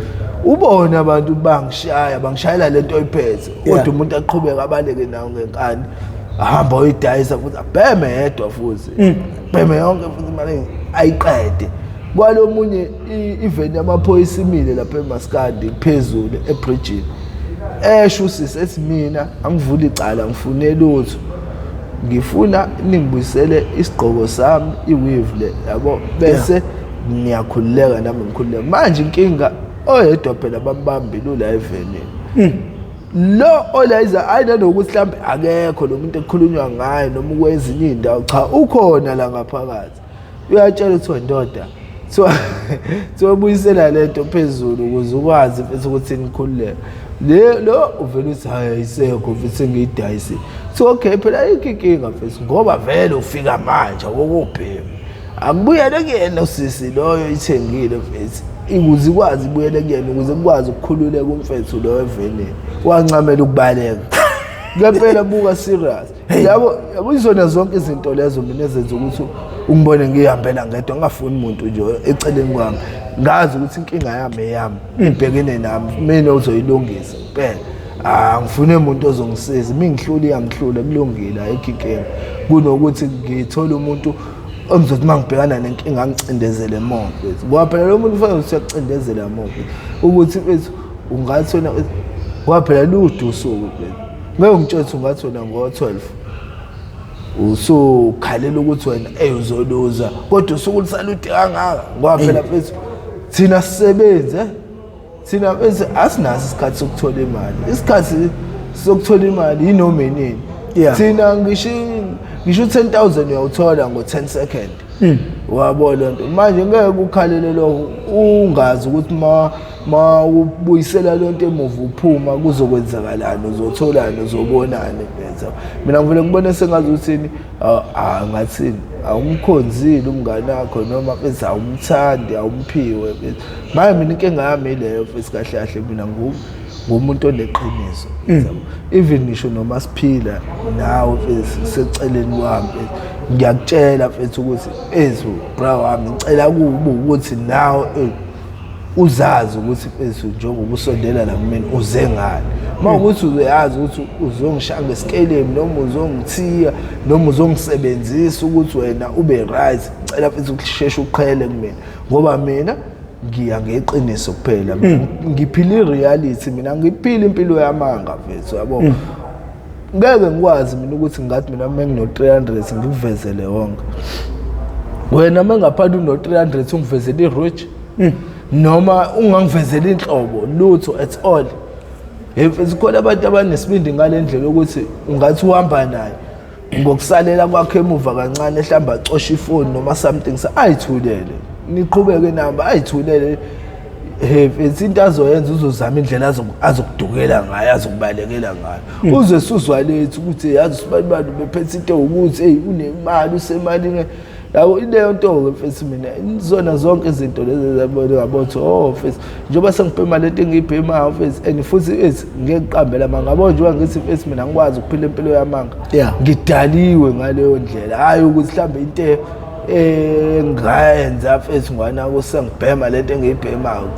[SPEAKER 2] ubona abantu bangishayela lento oyiphethe kodwa umuntu aqhubeka abaleke nawo ngenkani ahamba uyidayisa futhi abheme yedwa futhi bheme yonke futhi imali ayiqede kwalomunye iveni yamaphoyisa imile lapha eMaskandi phezulu ebridge usisi ethi mina angivula icala ngifune lutho ngifuna ningibuyisele isigqoko sami iweave le yabo bese niyakhululeka nami ngikhululeka manje inkinga oyedwa phela bambambile la evenini lo olayiza ayinanokuthi mhlambe akekho lo muntu ekhulunywa ngaye noma kwezinye indawo cha ukhona la ngaphakathi uyatshela ukuthi wendoda so buyisela lento phezulu ukuze ukwazi futhi ukuthi nikhululeke lo uvela uthi hayi ayisekho futhi ngiyidayise so okay phela inkinga futhi ngoba vele ufika manje wokubhema akubuyele kuyena usisi loyo ithengile futhi ukuze ikwazi ibuyele kuyena ukuze ukwazi ukukhululeka umfethu lo evenini wancamela ukubaleka ngempela buka serious yabo izona zonke izinto lezo mina ezenza ukuthi ungibone ngihambela ngedwa ngafuni umuntu nje eceleni kwami ngazi ukuthi inkinga yami ibhekene nami mina uzoyilungisa kuphela ngifune umuntu ozongisiza mingihluli yangihlula kulungile ayikho kunokuthi ngithola umuntu ongizothi mangibhekana nenkinga ngicindezele emuva ngoba phela lo muntu ufanele uyakucindezela emuva ukuthi mfethu ungathona ngoba phela ludusuku ngeke ngitshela ungathona ngo-12 usukhalela ukuthi wena uzoluza kodwa usuku lisalude kangaka ngoba phela mfethu thina sisebenze thina bese asinaso isikhathi sokuthola imali isikhathi sokuthola imali yinoma yini thina ngisho 10,000 uyawuthola ngo10 seconds wabona nto manje ngeke ukhalele lo ungazi ukuthi ma ubuyisela lonto emuva uphuma kuzokwenzakalani uzotholani uzobonani bese mina ngivule ngibone sengazi uthini ngathini awumkhonzile umngane wakho noma bese awumthandi awumphiwe manje mina inkinga yami leyo futhi kahle kahle mina ngumuntu oneqiniso even ngisho noma siphila nawe seceleni kwami ngiyakutshela mfethu ukuthi bro wami ngicela kubo ukuthi nawe uzazi ukuthi mfethu njengoba usondela la kumina uze ngani mawukuthi uyazi ukuthi uzongishaya ngeskelemi noma uzongithiya noma uzongisebenzisa ukuthi wena ube right ngicela mfethu ukusheshe uqhele kumina ngoba mina ngiya ngeqiniso kuphela ngiphila ireality mina ngiphila impilo yamanga mfethu yabo ngeke ngikwazi mina ukuthi ngathi mina mengino 300 ngikuvezele wonke wena mangaphansi uno 300 ungivezele iRoach noma ungangivezela inhlobo lutho at all mfethu khona abantu abanesibindi ngalendlela ukuthi ungathi uhamba naye ngokusalela kwakhe emuva kancane ehlamba acosha ifoni noma something ayithulele niqhubeke namba ayithulele mfethu into azoyenza uzozama indlela azokudukela ngayo azokubalekela ngayo uze suswa lethu ukuthi yazi sibantu bephethe into ukuthi unemali usemalini yabo ileyo nto mfethu mina izona zonke izinto lezi zabona mfethu njengoba sengibhema lento engiyibhemayo mfethu and futhi ngiyeqambela manga yabo njengoba ngithi mfethu mina ngikwazi ukuphila impilo yamanga ngidaliwe ngaleyo ndlela hayi ukuthi mhlambe into ngayenza mfethu ngwana kusengibhema lento engiyibhemayo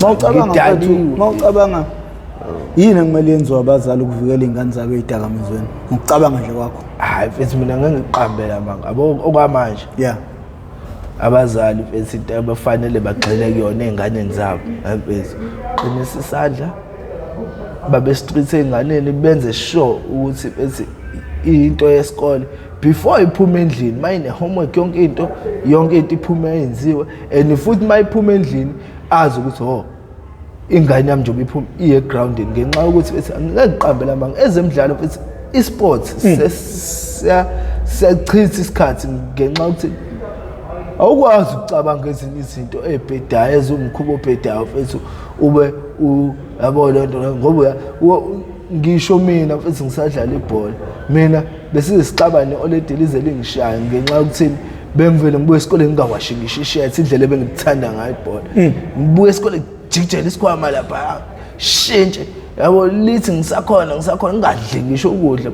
[SPEAKER 1] mawucabanga yini kumele yenziwe abazali ukuvikela ingane zabo ezidakamizweni ngokucabanga nje kwakho
[SPEAKER 2] hayi mfethu mina ngeke ngiqambela manga yabo okwamanje abazali mfethu into abafanele bagxile kuyona ezinganeni zabo mfethu qinisa isandla babe street ezinganeni benze sure ukuthi mfethu into yesikole before iphuma endlini mayine homework yonke into iphuma yenziwe and futhi mayiphuma endlini azi ukuthi ingane yami njengoba iphuma iye grounding ngenxa ukuthi bese ngiqambela manga ezemidlalo futhi esports siyachitha isikhathi ngenxa ukuthi awukwazi ukucabanga ezinye izinto ebhedayo ezumkhubo obhedayo mfethu ube yabo lento ngoba ngisho mina mfethu ngisadlala ibhola mina bese sixabane oledelize lingishaya ngenxa yokuthini bengivele ngibuye esikoleni ngingawashi ngisho ishirt indlela ebengithanda ngayo ibhola ngibuye esikoleni jikijela isikhwama lapha shintshe yabo lithi ngisakhona ngingadli ngisho ukudla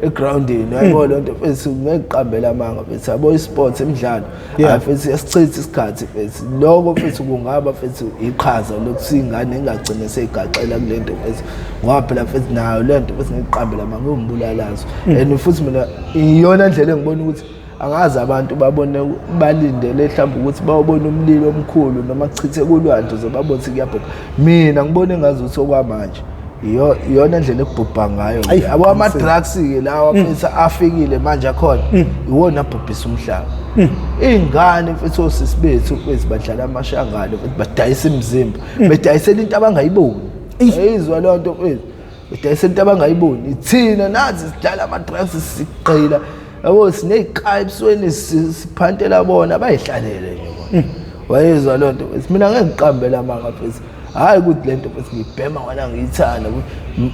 [SPEAKER 2] egroundini yabo lento mfethu ngiqambela manga mfethu yabo isports emidlalo mfethu yasichitha isikhathi mfethu lokho mfethu kungaba mfethu iqhaza lokusingane engagcine seyigaxela kulento mfethu ngoba phela mfethu nayo lento mfethu ngiqambela manga umbulalazo and futhi mina iyona ndlela engibona ukuthi angazi abantu babone balindele mhlawumbe ukuthi bawubone umlilo omkhulu noma kuchithe kulwanto zobabona ukuthi kuyabheka mina ngibone ngazi ukuthi okwamanje iyona ndlela ekubhubha ngayo
[SPEAKER 1] Ayi,
[SPEAKER 2] yabo ama-drugs ke lawa mfethu afikile manje akhona iwona abhubhisa umhlaba iy'ngane mfethu osisi bethu mfethu badlala amashangane mfethu badayisa imizimba bedayisela into abangayiboni ayizwa leyo nto mfethu bedayisela into abangayiboni thina nathi sidlala ama-drugs sigqila yabo siney'kaya ebusweni siphantela bona bayihlalele nje wayezwa leyo nto mfethu mina ngeke ngiqambela amanga mfethu hayi ukuthi lento mfethu ngiyibhema wena ngiyithanda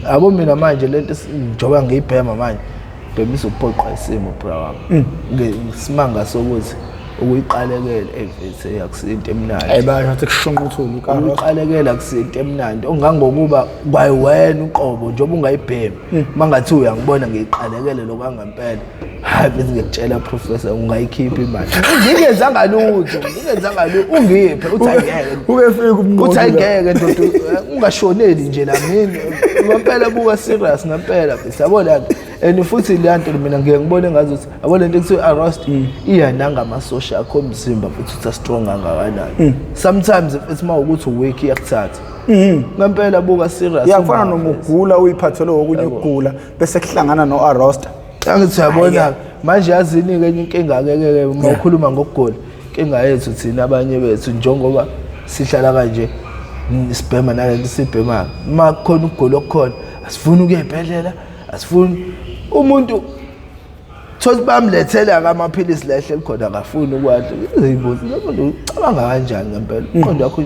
[SPEAKER 2] abo mina manje lento njengoba ngiyibhema manje bhema izophoqa isimo bra wami ngesimanga sokuthi ukuyiqalekela mfethu yakusinto emnandi
[SPEAKER 1] basho ukuthi kushonqothula
[SPEAKER 2] ukuqalekela kusinto emnandi ongangokuba kwayiwena uqobo njengoba ungayibhemi mangathi uyangibona ngiyiqalekele lokangempela hayi bese ngikutshela professor ungayikhipha imali ngingenzanga lutho ungiphe uthi angeke
[SPEAKER 1] ubefika umnqondo
[SPEAKER 2] uthi angeke ndoda ungashoneli nje la mina ngempela buka serious ngempela bese yabona and futhi le nto mina ngeke ngibone ngazuthi yabona lento ekuthiwa arrest iyananga amasosha akho omzimba futhi uthi strong kangakanani sometimes if mawukuthi uwake iyakuthatha ngempela buka serious
[SPEAKER 1] yakufana noma ugula uyiphathele okunye ukugula bese kuhlangana no arrest
[SPEAKER 2] angithi yabona manje yazini ke inkinga ke uma ukhuluma ngokugula inkinga yethu thina abanye bethu njengoba sihlala kanje sibhema nalento sibhema uma khona ukugula okukhona asifuni ukuyebhedlela asifuni umuntu thothi bamlethela amaphilisi lahle likhona akafuni ukwadla izibuzo umuntu ucabanga kanjani ngempela uqondo wakho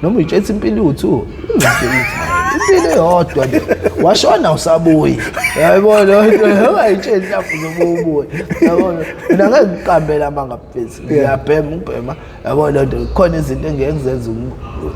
[SPEAKER 2] noma uyitshela impilo uthu impilo eyodwa nje washona usabuyi yayibona ungayitsheli lapho zobubuyi yabona mina ngeke ngiqambela amanga mfethu ngiyabhema yabona nto khona izinto engeke ngizenze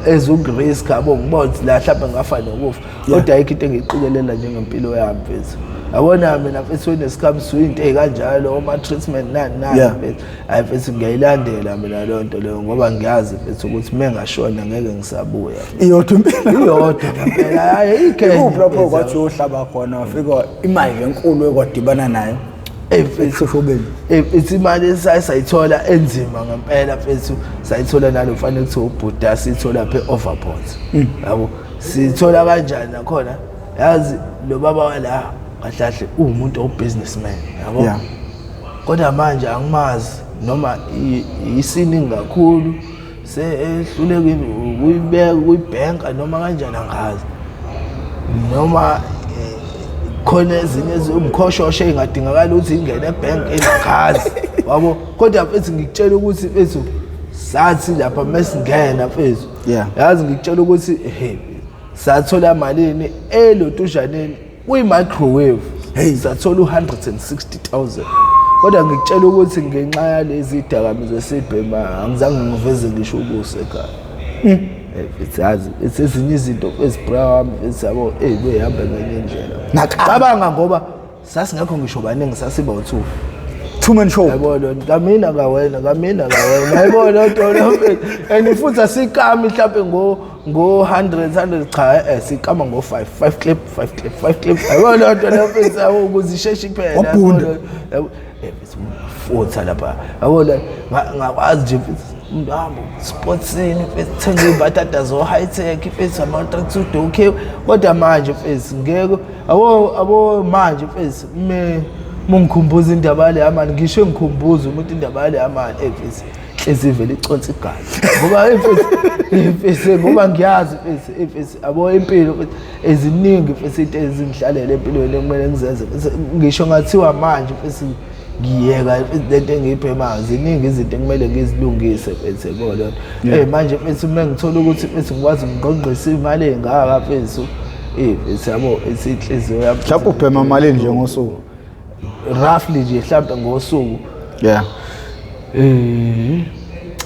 [SPEAKER 2] ezungrisk abo ngibona la mhlawumbe ngafa nokufa kodwa ayikho into engiyiqikelela njengempilo yami mfethu yabona mina mfethu wenesikhamsi into ezikanjalo oma treatment nani mfethu hayi mfethu ngiyayilandela mina leyo nto leyo ngoba ngiyazi mfethu ukuthi mengashona ngeke ngisabuya
[SPEAKER 1] iyodwa impilo
[SPEAKER 2] ngempela hayi ikhe
[SPEAKER 1] lapho kwathi uhlaba khona wafika imali enkulu ekwadibana nayo
[SPEAKER 2] efeshobeni ithi imali sayithola enzima ngempela mfethu sayithola nalo kufanele kuthi ubhuda sithola phe overport yabo sithola kanjani nakhona yazi lo baba wala kahlahle umuntu obusinessman yabo kodwa manje angimazi noma isiningi kakhulu sehluleke ukuyibeka kuyibhenka noma kanjani angazi noma khona ezinye umkhoshoshe engadingakala ukuthi ingene ebank engazi wabo kodwa mfethu ngikutshela ukuthi mfethu sathi lapha mesingena mfethu yazi ngikutshela ukuthi sathola malini elotushaneni kwi-microwave sathola 160,000 kodwa ngikutshela ukuthi ngenxa yalezi dakamizwa esibhema angizange ngiveze ngisho ukuse ekhaya yazi ezinye izinto ezibrawami ezabo behamba ngenye indlela ngacabanga ngoba sasingekho ngisho baningi sasiba u2
[SPEAKER 1] man show
[SPEAKER 2] yabona kamina kawena yayibona nto lo and futhi asikami mhlawumbe ngo 100 cha sikama ngo 5 clip yabona nto lo mfethu ukuze isheshe iphela yabona futha lapha yabona ngakwazi nje umhambo sportsini mfethu thenga ibatata zo high tech mfethu ama tracksuit okay kodwa manje mfethu ngeke abo manje mfethu mungikhumbuza indaba le yamani ngisho ngikhumbuza umuntu indaba le yamani mfethu hlezivele iconsa igazi ngoba mfethu ngoba ngiyazi mfethu abo impilo mfethu eziningi mfethu into ezingihlalele empilweni ekumele ngizenze ngisho ngathiwa manje mfethu ngiyeka lento engiyibhema ziningi izinto ekumele ngizilungise mfethu yabona manje mfethu mengithola ukuthi mfethu ngikwazi ngqongqisa imali engaka mfethu mfethu yabo inhliziyo yami
[SPEAKER 1] mhlawumbe ubhema imali nje ngosuku
[SPEAKER 2] roughly nje mhlawumbe ngosuku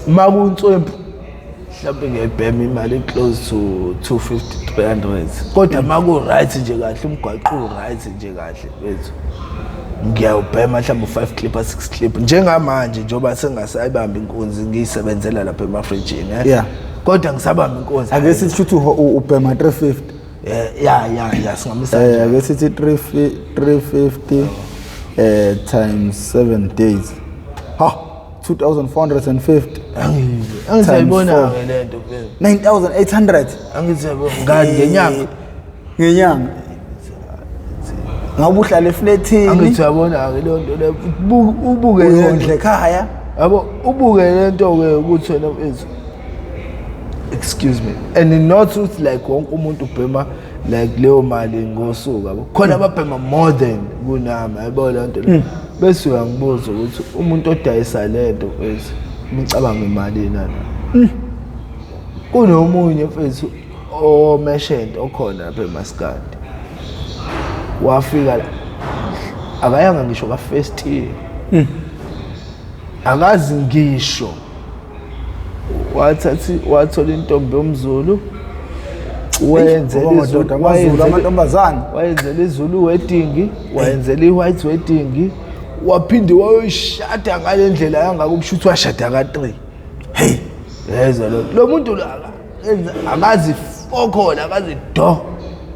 [SPEAKER 2] makuntswempu mhlawumbe ngiyibhema imali close to 250-300 kodwa maku right nje kahle umgwaqo right nje kahle mfethu ngiyawubhema mhlawumbe 5 clip 6 clip njengamanje njoba sengasayibamba inkunzi ngiyisebenzela lapha emafrijini kodwa ngisabamba inkunzi
[SPEAKER 1] ake sithi ubhema 350
[SPEAKER 2] singamisa nje
[SPEAKER 1] ake sithi 350 times 7 days 2450
[SPEAKER 2] angizayibona ke lento
[SPEAKER 1] 9800
[SPEAKER 2] angizayibona ngani ngenyanga
[SPEAKER 1] ngenyanga ngabe uhlala eflatini
[SPEAKER 2] angithi uyabona ke le nto le ubuke
[SPEAKER 1] uyondle ekhaya
[SPEAKER 2] yabo ubuke lento ke ukuthi wena mfethu excuse me and not like wonke umuntu ubhema like leyo mali ngosuku yabo khona ababhema more than kunami yabo le nto le bese uyangibuza ukuthi umuntu odayisa lento mfethu umcabanga imali nana kunomunye mfethu o merchant okhona lapha eMaskandi wafika la akayanga ngisho ka first year akazi ngisho wathola intombi yomZulu wayenzela
[SPEAKER 1] amantombazana
[SPEAKER 2] wayenzela iZulu wedding wayenzela iwhite wedding waphinde wayoshada ngalendlela yangaka ukushuthi washada ka3 hey yeza lo muntu akazi fokhona akazi do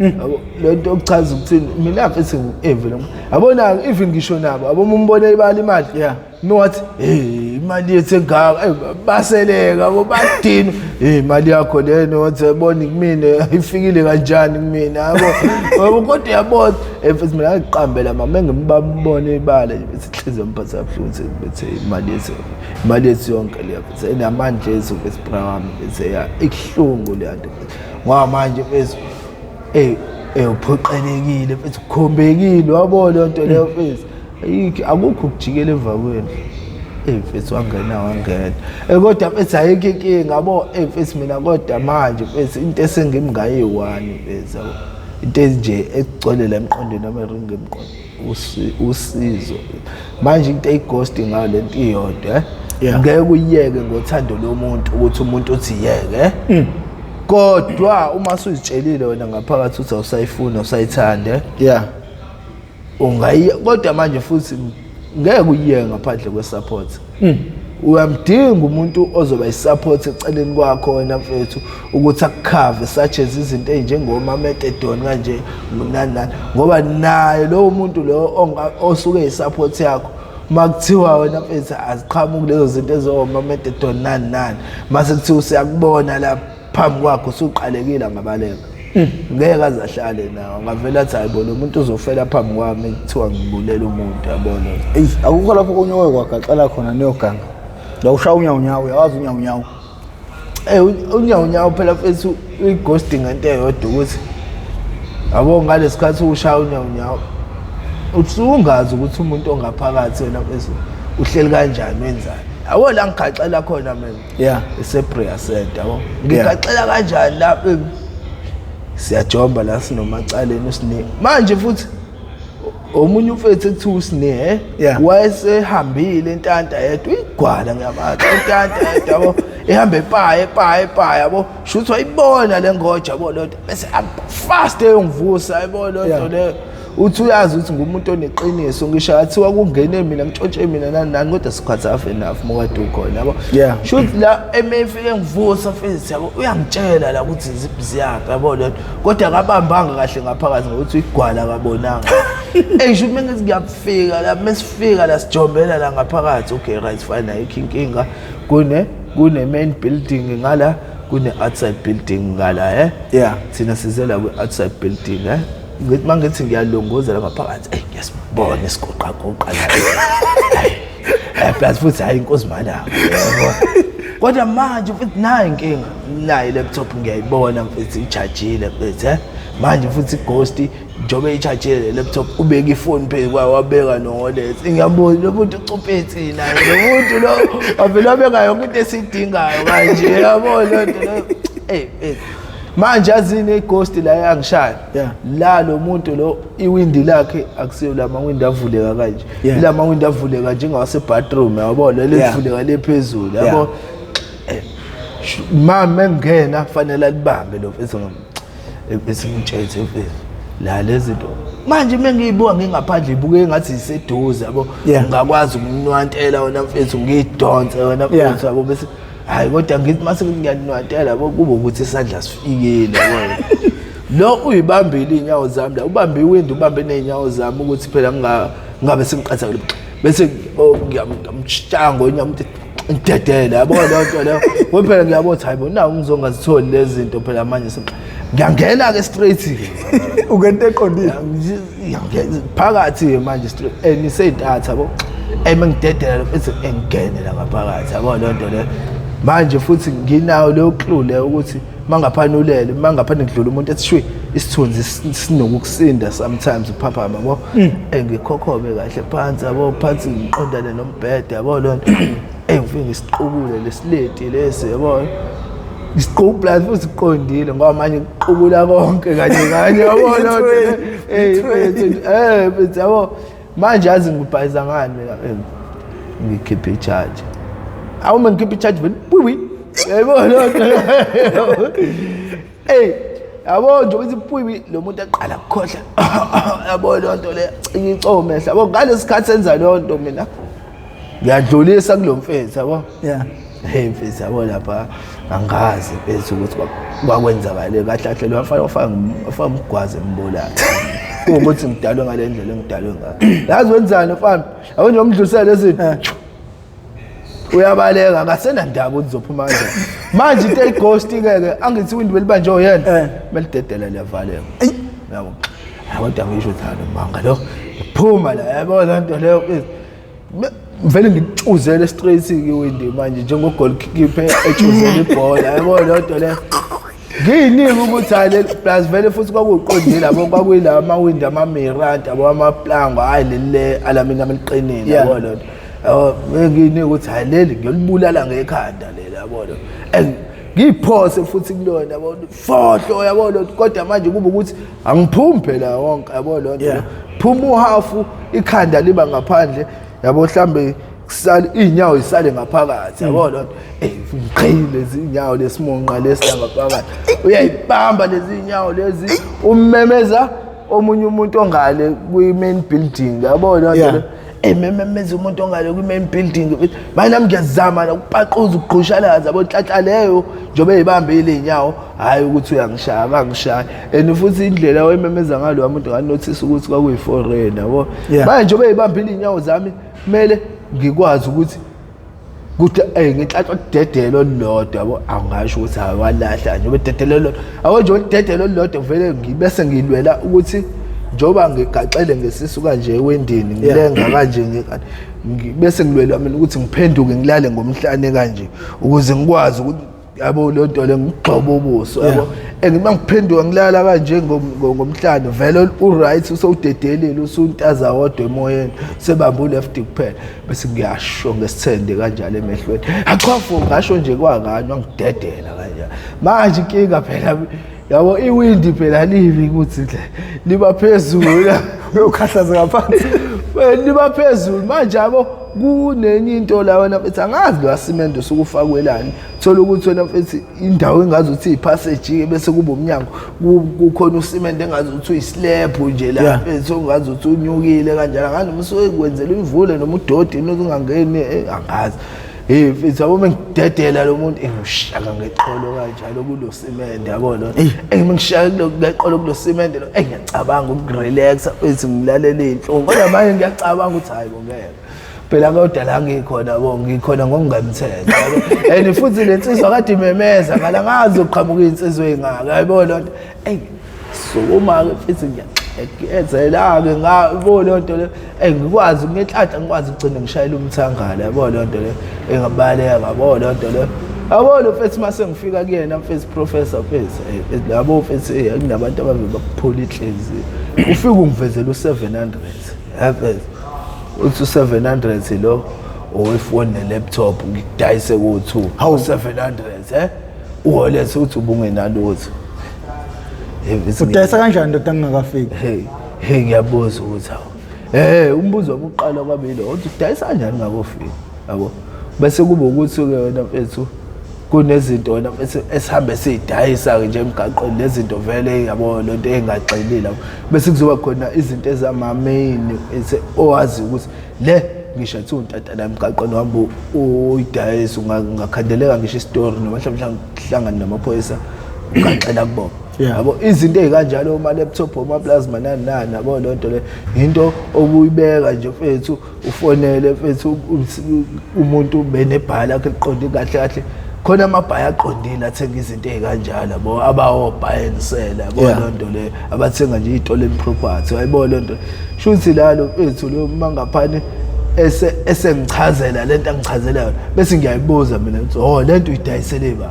[SPEAKER 2] yabo lento okuchaza ukuthini mina mfethu evela yabona even ngisho nabo abomumbone ibali imali
[SPEAKER 1] yeah
[SPEAKER 2] nowathi hey imali yethu engaka baseleka bobadini hey imali yakho lena wathi yabona kumina ifikile kanjani kumina yabo kodwa yabona mfethu mina ngiqambela mama ngembabone ibala besihleze mphatha kabuhlungu bethe imali yethu yonke le mfethu enamandla ethu besiprawami bethe ya ihlungu le nto ngoba manje mfethu uphoqelekile mfethu ukhombekile wabona lento leyo mfethu ayikho akukho ukujikela emva kwenu mfethu wangena kodwa mfethu ayikho inkinga yabo mfethu mina kodwa manje mfethu into esengimngayiwani mfethu into nje egcwele la emqondweni amaringe emqondo usizo manje into eyighosting ngayo lento iyodwa ngeke uyeke ngothando lomuntu ukuthi umuntu uthi yeke kodwa uma usuzitshelile wena ngaphakathi uthi awusayifuna usayithanda
[SPEAKER 1] yeah
[SPEAKER 2] ungayiya kodwa manje futhi ngeke uyiyeke ngaphandle kwesupport uyamdinga umuntu ozoba isupport eceleni kwakho wena mfethu ukuthi akukhave such as izinto ezinjengoma Metadon kanje nani ngoba naye lo muntu lo osuke isupport yakho makuthiwa wena mfethu aziqhamuki lezo zinto ezoma Metadon nani mase kuthi usiyakubona la phambi kwakho usuqalekile ngabaleka ngeke azahlale nawo ngavela athi ayibona umuntu uzofela phambi kwami kuthiwa ngibulela umuntu yabona
[SPEAKER 1] akukho lapho konyowe kwagaxela khona neyoganga la ushaya unyawunyawo yawazi unyawunyawo
[SPEAKER 2] unyawunyawo phela mfethu uyighosting into eyodwa ukuthi yabo ngalesikhathi ushaya unyawunyawo usungazi ukuthi umuntu ongaphakathi wena mfethu uhleli kanjani wenzani yabo la ngigaxela khona mina
[SPEAKER 1] yeah
[SPEAKER 2] eseprayer center yabo ngigaxela kanjani lapha siyajomba la sinomacaleni usine manje futhi omunye umfethu ekuthiwa usine wayesehambile intanta yedwa igwala ngiyamazi intanta yedwa yabo ehamba epa yabo shuthi wayibona le ngoja yabo lonto bese fast eyongivusa yabo lonto le uthi uyazi ukuthi ngumuntu oneqiniso ngisho athiwa kungene mina ngitshontshe mina nani kodwa sikhathi afa enough mokade ukhona yabo shuthi la emefike ngivusa mfethu yabo uyangitshela la ukuthi ziyapha yabo lonto kodwa akabambanga kahle ngaphakathi ngokuthi igwala kabonanga shuthi mengithi ngiyafika la mesifika la sijombela la ngaphakathi okay right fine ayikho inkinga kune main building ngala kune outside building ngala thina sizela ku outside building ngithi mangithi ngiyalongoza la ngaphakathi ngiyasibona isigoqa la plus futhi hayi inkosi malanga kodwa manje futhi nayo inkinga nayo laptop ngiyayibona mfethu ichargeile mfethu manje futhi ghost njobe ichargeile laptop ubeka ifoni phezu kwayo wabeka noholesi ngiyabona lo muntu ucuphethi naye lo muntu lo avela beka yonke into esidingayo manje yabona lonto lo manje azini ighost la yangishaya la lo muntu lo iwindi lakhe akusiyo la mawindi avuleka kanje la mawindi avuleka njengawase bathroom yabona lelivuleka lephezulu yabo mama ngena fanele alibambe lo mfethu bese ngitshetse mfethu la lezinto manje mengiyibuka ngingaphandle ibuke ngathi iseduze yabo ngakwazi ukunwantela wona mfethu ngidonse wona mfethu yabo bese hayi kodwa ngithi mase ngiyanwantela yabo kube ukuthi isandla sifikile yabo lo uyibambile inyawo zami la ubambe iwindi ubambe nenyawo zami ukuthi phela ngabe sengiqatha bese ngiyamshanga onyama ndedela yabo lonto leyo phela ngiyabona hayi bona ngizongazitholi lezi zinto phela manje ngiyangena ke straight
[SPEAKER 1] ungento eqondile
[SPEAKER 2] phakathi manje straight nisedatha yabo mangidedela bese engene la ngaphakathi yabo lonto le manje futhi nginawo leyo clue le ukuthi mangaphanulele mangaphana kudlula umuntu ethi shwi isithunzi sinokukusinda sometimes uphaphama yabo ngikhokhobe kahle phansi yabo phansi ngiqondane nombhede yabo lonto ngifike isiqukule lesileti lesi yabo isiqhubu plus futhi siqondile ngoba manje uqhubula konke kanye yabo lonto yabo manje azi ngibhayiza ngani mina ngikhipha i-charge awuma ngikhipha i-charge wena yabo lonto yabo nje ukuthi puyi lo muntu aqala ukukhohla yabo lonto le icomehla yabo ngalesikhathi senza lonto mina ngiyadlulisa kulomfethu yabo mfethu yabo lapha angazi bese ukuthi kwakwenzakale kahle kahle lo afaka umgwaze embolayo ukuthi ngidalwe ngale ndlela engidalwe ngayo yazi wenzani mfana yabo nje umdlulisele lezinto uyabaleka akasena ndaba uzophuma kanjani manje into eghost ke angithi window libanje oyena melidedela liyavaleka yabo kodwa ngisho uthando manga lo phuma la yabo lonto leyo vele ngicuzele straight ke window manje njengo goalkeeper echuzela ibhola yabo lonto le ngiyinika ukuthi hayi plus vele futhi kwakuqondile labo kwakuyila ama window ama mirror abo ama plango hayi lele alamina ameliqinile yabo lonto ngiyinika ukuthi hayi leli ngiyolibulala ngekhanda lela yabo lo ngiphose futhi kulona yabo fohlo yabo lonto kodwa manje kuba ukuthi angiphumi phela wonke yabo lonto phuma uhafu ikhanda liba ngaphandle yabo mhlambe kusale inyawo isale ngaphakathi yabo lonto ngiqhile lezi inyawo lesimonqa lesila ngaphakathi uyayibamba lezi inyawo lezi ummemeza omunye umuntu ongale kwi main building yabo lonto memeza umuntu ongale kwi main building manje nami ngiyazama ukupaquza ukugqushalaza yabo nhlahla leyo njobe eyibambe ile inyawo hayi ukuthi uyangishaya angishaya futhi indlela wememeza ngalo umuntu nganotice ukuthi kwakuyi foreign yabo manje njobe eyibambe ile inyawo zami kumele ngikwazi ukuthi ngihlathwa kudedelo olulodwa yabo angasho ukuthi awalahla nje bededelo olulodwa awu nje udedelo olulodwa vele ngibese ngilwela ukuthi njoba ngigaxele ngesisu kanje ewendini ngilenga kanje bese ngilwela mina ukuthi ngiphenduke ngilale ngomhlane kanje ukuze ngikwazi ukuthi yabo lonto le ngigxoba ubuso yabo ngiba ngiphenduka ngilala kanje ngomhlane vele uright usowudedelile usuntaza wodwa emoyeni sebamba uleft kuphela bese ngiyasho ngesithende kanjalo emehlweni achafu ngasho nje kwakanywa ngidedela kanje manje inkinga phela yabo iwindi phela livi ukuthi liba phezulu
[SPEAKER 1] uyokhahlaza ngaphansi
[SPEAKER 2] liba phezulu manje yabo kunenye into la wena mfethu angazi lo cement sokufakwelani thola ukuthi wena mfethu indawo engazuthi ipassage bese kuba umnyango kukhona ucement engazuthi uyislab nje la mfethu ongazuthi unyukile kanjalo ngani umsuke kwenzela imvule noma udodi ungangeni angazi mfethu yabo mengidedela lo muntu ngishaka ngeqolo kanjalo kulo cement yabo lo ngishaka ngeqolo kulo cement lo ngiyacabanga ukurelaxa mfethu ngilalela inhlungu kodwa manje ngiyacabanga ukuthi hayi ngeke phela kodwa la ngikhona ngikhona ngokungamthetha futhi lensizwa kade imemeza ngala ngazi uqhamuka insizwe engaka yayibona lonto sokuma futhi ngiyenzela ke ngabo lonto le ngikwazi ngehlahla ngikwazi ugcina ngishayela umthangala yabona lonto le engabaleka ngabo lonto le yabona futhi mase ngifika kuyena mfethu professor mfethu labo mfethu kunabantu abavela bakuphola inhliziyo ufika ungivezela u700 mfethu uthi 700 lo owefone nelaptop ngidayise ku2 how 700 uholethe uthi ubungenalutho
[SPEAKER 1] udayisa kanjani ndoda ngingakafiki
[SPEAKER 2] ngiyabuza ukuthi umbuzo wokuqala kwabilo uthi udayisa kanjani ngakofika yabo bese kuba ukuthi ke wena mfethu kunezinto wena mfethu esihambe sidayisa ke nje emgaqweni lezinto vele yabo lonto engaxelile bese kuzoba khona izinto ezama main owazi ukuthi le ngisho athi untata la emgaqweni wahamba uyidayisa ungakhandeleka ngisho istory noma mhlawumbe hlangana namaphoyisa ugaxela kubona yabo izinto ezikanjalo oma laptop oma plasma nani yabo lonto le into obuyibeka nje mfethu ufonele mfethu umuntu benebhala akhe liqonde kahle kahle khona amabhaya aqondile athenga izinto ezikanjalo yabo abawobhaya engisela yabo lonto le abathenga nje izitolo emproperty ayibona lonto shuthi lalo ethu lo mangaphani esengichazela lento angichazelayo bese ngiyayibuza mina ukuthi lento uyidayisele ba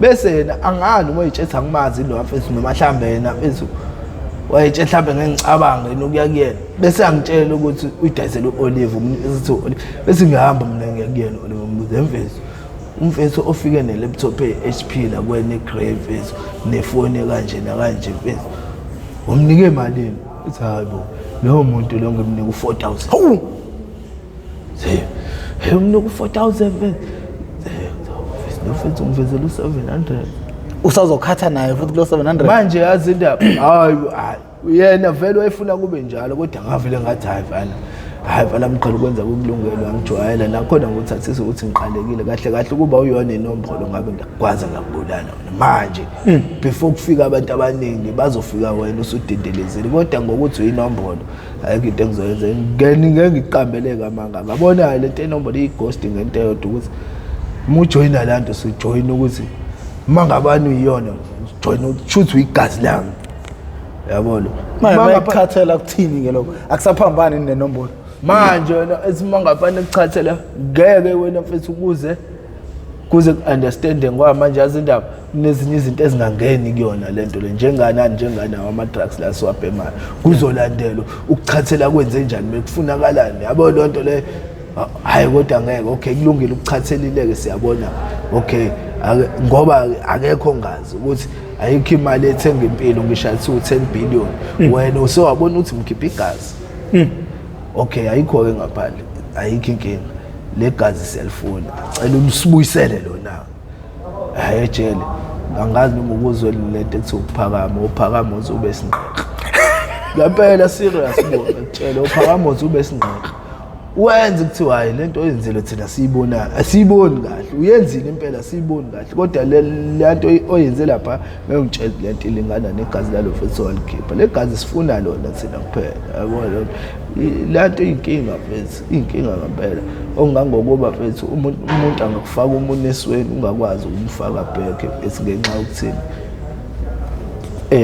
[SPEAKER 2] bese yena angani uma yitshetha ngimazi lo mfethu noma mhlambe yena mfethu wayetshe mhlambe ngengicabanga nokuya kuyena bese angitshela ukuthi uyidayisele uOlive ukuthi bese ngihamba mina ngiya kuyena Olive ngibuza umfethu ofike ne-laptop HP la kwene grey mfethu nefoni kanje nakanje mfethu umnike malini uthi hayibo lo muntu lo ngimnika u4000 umnika u4000 mfethu umvezela u700
[SPEAKER 1] usazokhatha naye futhi kulo 700
[SPEAKER 2] manje yazi indaba hayi yena vele wayefuna kube njalo kodwa ngavele ngathi hayi vala mqhele ukwenza ukulungela angijwayela nakhona nguthathisa ukuthi ngiqalekile kahle kuba uyona inombolo ngabe ngakwazi ngakubulala manje before kufika abantu abaningi bazofika wena usudendelezile kodwa ngokuthi uyinombolo ayikho into engizoyenza ngeke ngiqambeleka manga ngabona le nto enombolo ighost ngento eyodwa ukuthi mujoyina la nto sijoyina ukuthi mangabani uyiyona join shoot uyigazi lami yabona
[SPEAKER 1] mangakhathela kuthini ke lokho akusaphambani nenombolo
[SPEAKER 2] manje wena esimangapane kuchathela ngeke wena mfethu kuze understanding ngoba manje azindaba nezinye izinto ezingangeni kuyona lento le njenganawo ama drugs la siwabhemayo kuzolandelwa ukuchathela kwenze njani bekufunakalani yabo lonto le hayi kodwa ngeke okay kulungile ukuchathelileke siyabona okay ngoba akekho ngazi ukuthi ayikho imali ethenga impilo ngishathi u10 billion wena usewabona ukuthi mkhipha igazi okay ayikho ke ngaphandle ayikho inkinga le gazi selfone cela umsibuyisele lona hayi ejele angazi noma ukuzwe lento ethi uphakama uzobe sinqeqa ngempela serious bona ngitshela uphakama uzobe sinqeqa wenze kuthiwa hayi lento oyenzile thina asiyiboni kahle uyenzile impela asiyiboni kahle kodwa le nto oyenze lapha ngiyongitshela lento ilingana negazi lalo mfethu walikhipha le gazi sifuna lona thina kuphela yabona le nto inkinga ngempela ongangokuba mfethu umuntu angakufaka umuntu esweni ungakwazi ukumfaka back esingenxa ukuthini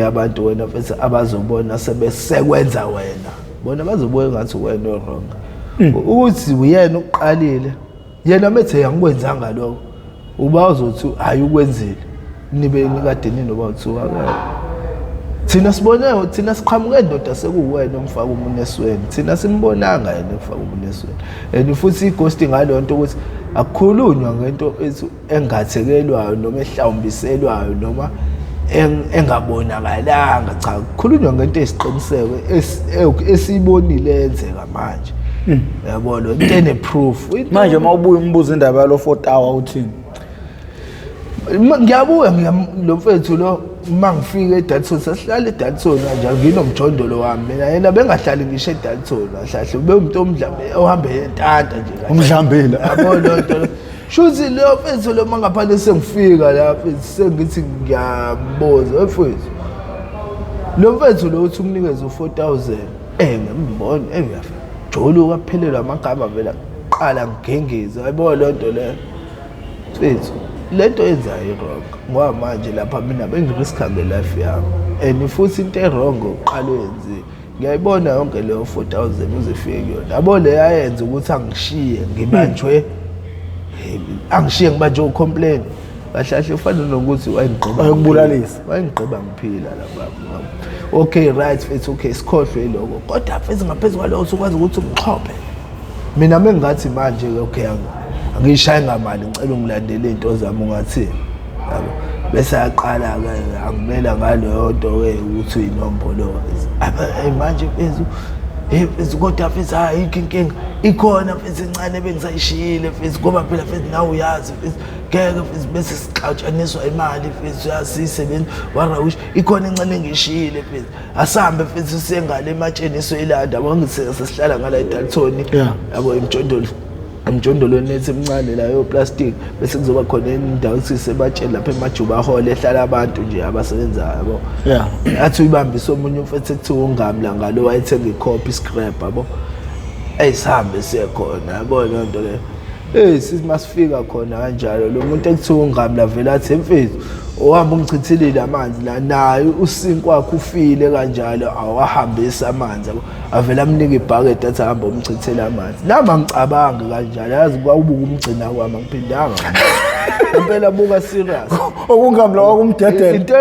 [SPEAKER 2] abantu wena mfethu abazobona sebesekwenza wena bona bazobona ngathi wena wrong ukuthi uyena oqalile yena methe yangikwenzanga lokho uba uzothi hayi ukwenzile nibe nikade ninoba uthuka thina siqhamuke ndoda sekuwena umfaka umuntu esweni thina simbonanga yena ufaka umuntu esweni and futhi ighost ngalonto ukuthi akukhulunywa ngento ethi engathekelwayo noma ehlawumbiselwayo noma engabonakalanga cha kukhulunywa ngento esiqiniseko esibonile yenzeka manje yabona into ene proof
[SPEAKER 1] manje mawubuya umbuzo indaba yalo 4 hour uthini
[SPEAKER 2] ngiyabuya lo mfethu lo mangifika eDalton sasihlala eDalton nje nginomjondolo wami mina yena bengahlali ngisho eDalton ahlahle ube umuntu omdlambe ohambe entanta nje
[SPEAKER 1] umdlambela
[SPEAKER 2] yabona lonto shuthi lo mfethu lo mangaphana sengifika lapha sengithi ngiyamboza mfethu lo mfethu lo uthi umnikeze u4000 ngembona eyafa jolo kaphelelwa amagama vela qala ngigengeza yabona lonto le mfethu lento enzayo wrong ngoba manje lapha mina bengiriskhambe life yami and futhi into wrong oqala wenzi ngiyayibona yonke leyo 4000 uzefike kuyona yabo le yayenza ukuthi angishiye ngibanjwe ngibanjwe ucomplain kahle ufana nokuthi wayengigqiba ngiphila lapha okay right mfethu okay sikhohlwe lokho kodwa mfethu ngaphezulu kwalokho ukwazi ukuthi umxhophe mina mengathi manje okay angishaya ngamali ngicela ungilandele into zami ungathi yabo bese yaqala ke angimela ngalo nto ke ukuthi inombolo manje mfethu kodwa mfethu hayi inkinga ikhona mfethu encane bengisayishiyile mfethu ngoba phela mfethu nawe uyazi mfethu ngeke mfethu bese sixatshaniswa imali mfethu yasisebenzi warawish ikhona encane engishiyile mfethu asambe mfethu sengale ematsheni soyilanda yabo sesihlala ngala eDalton yabo emjondolo nethi emncane la yo plastic bese kuzoba khona indawo sisebatshela lapha eMajuba Hall ehlala abantu nje abasebenzayo yabo athi uyibambisa omunye mfethu ekuthiwa ungamla ngalo wayethenga icopy scrap yabo eyisambe sekhona yabo lonto le sithi masifika khona kanjalo lo muntu ekuthiwa uNgamla vele athi mfethu ohamba ungichithile amanzi la naye usinki wakhe ufile kanjalo awahambisa amanzi avela amnika ibhakede athi hamba umchithele amanzi nami angicabangi kanjalo yazi kwawubuka umgcina kwami angiphindanga impela buka serious
[SPEAKER 1] okungamla wakumdedela
[SPEAKER 2] into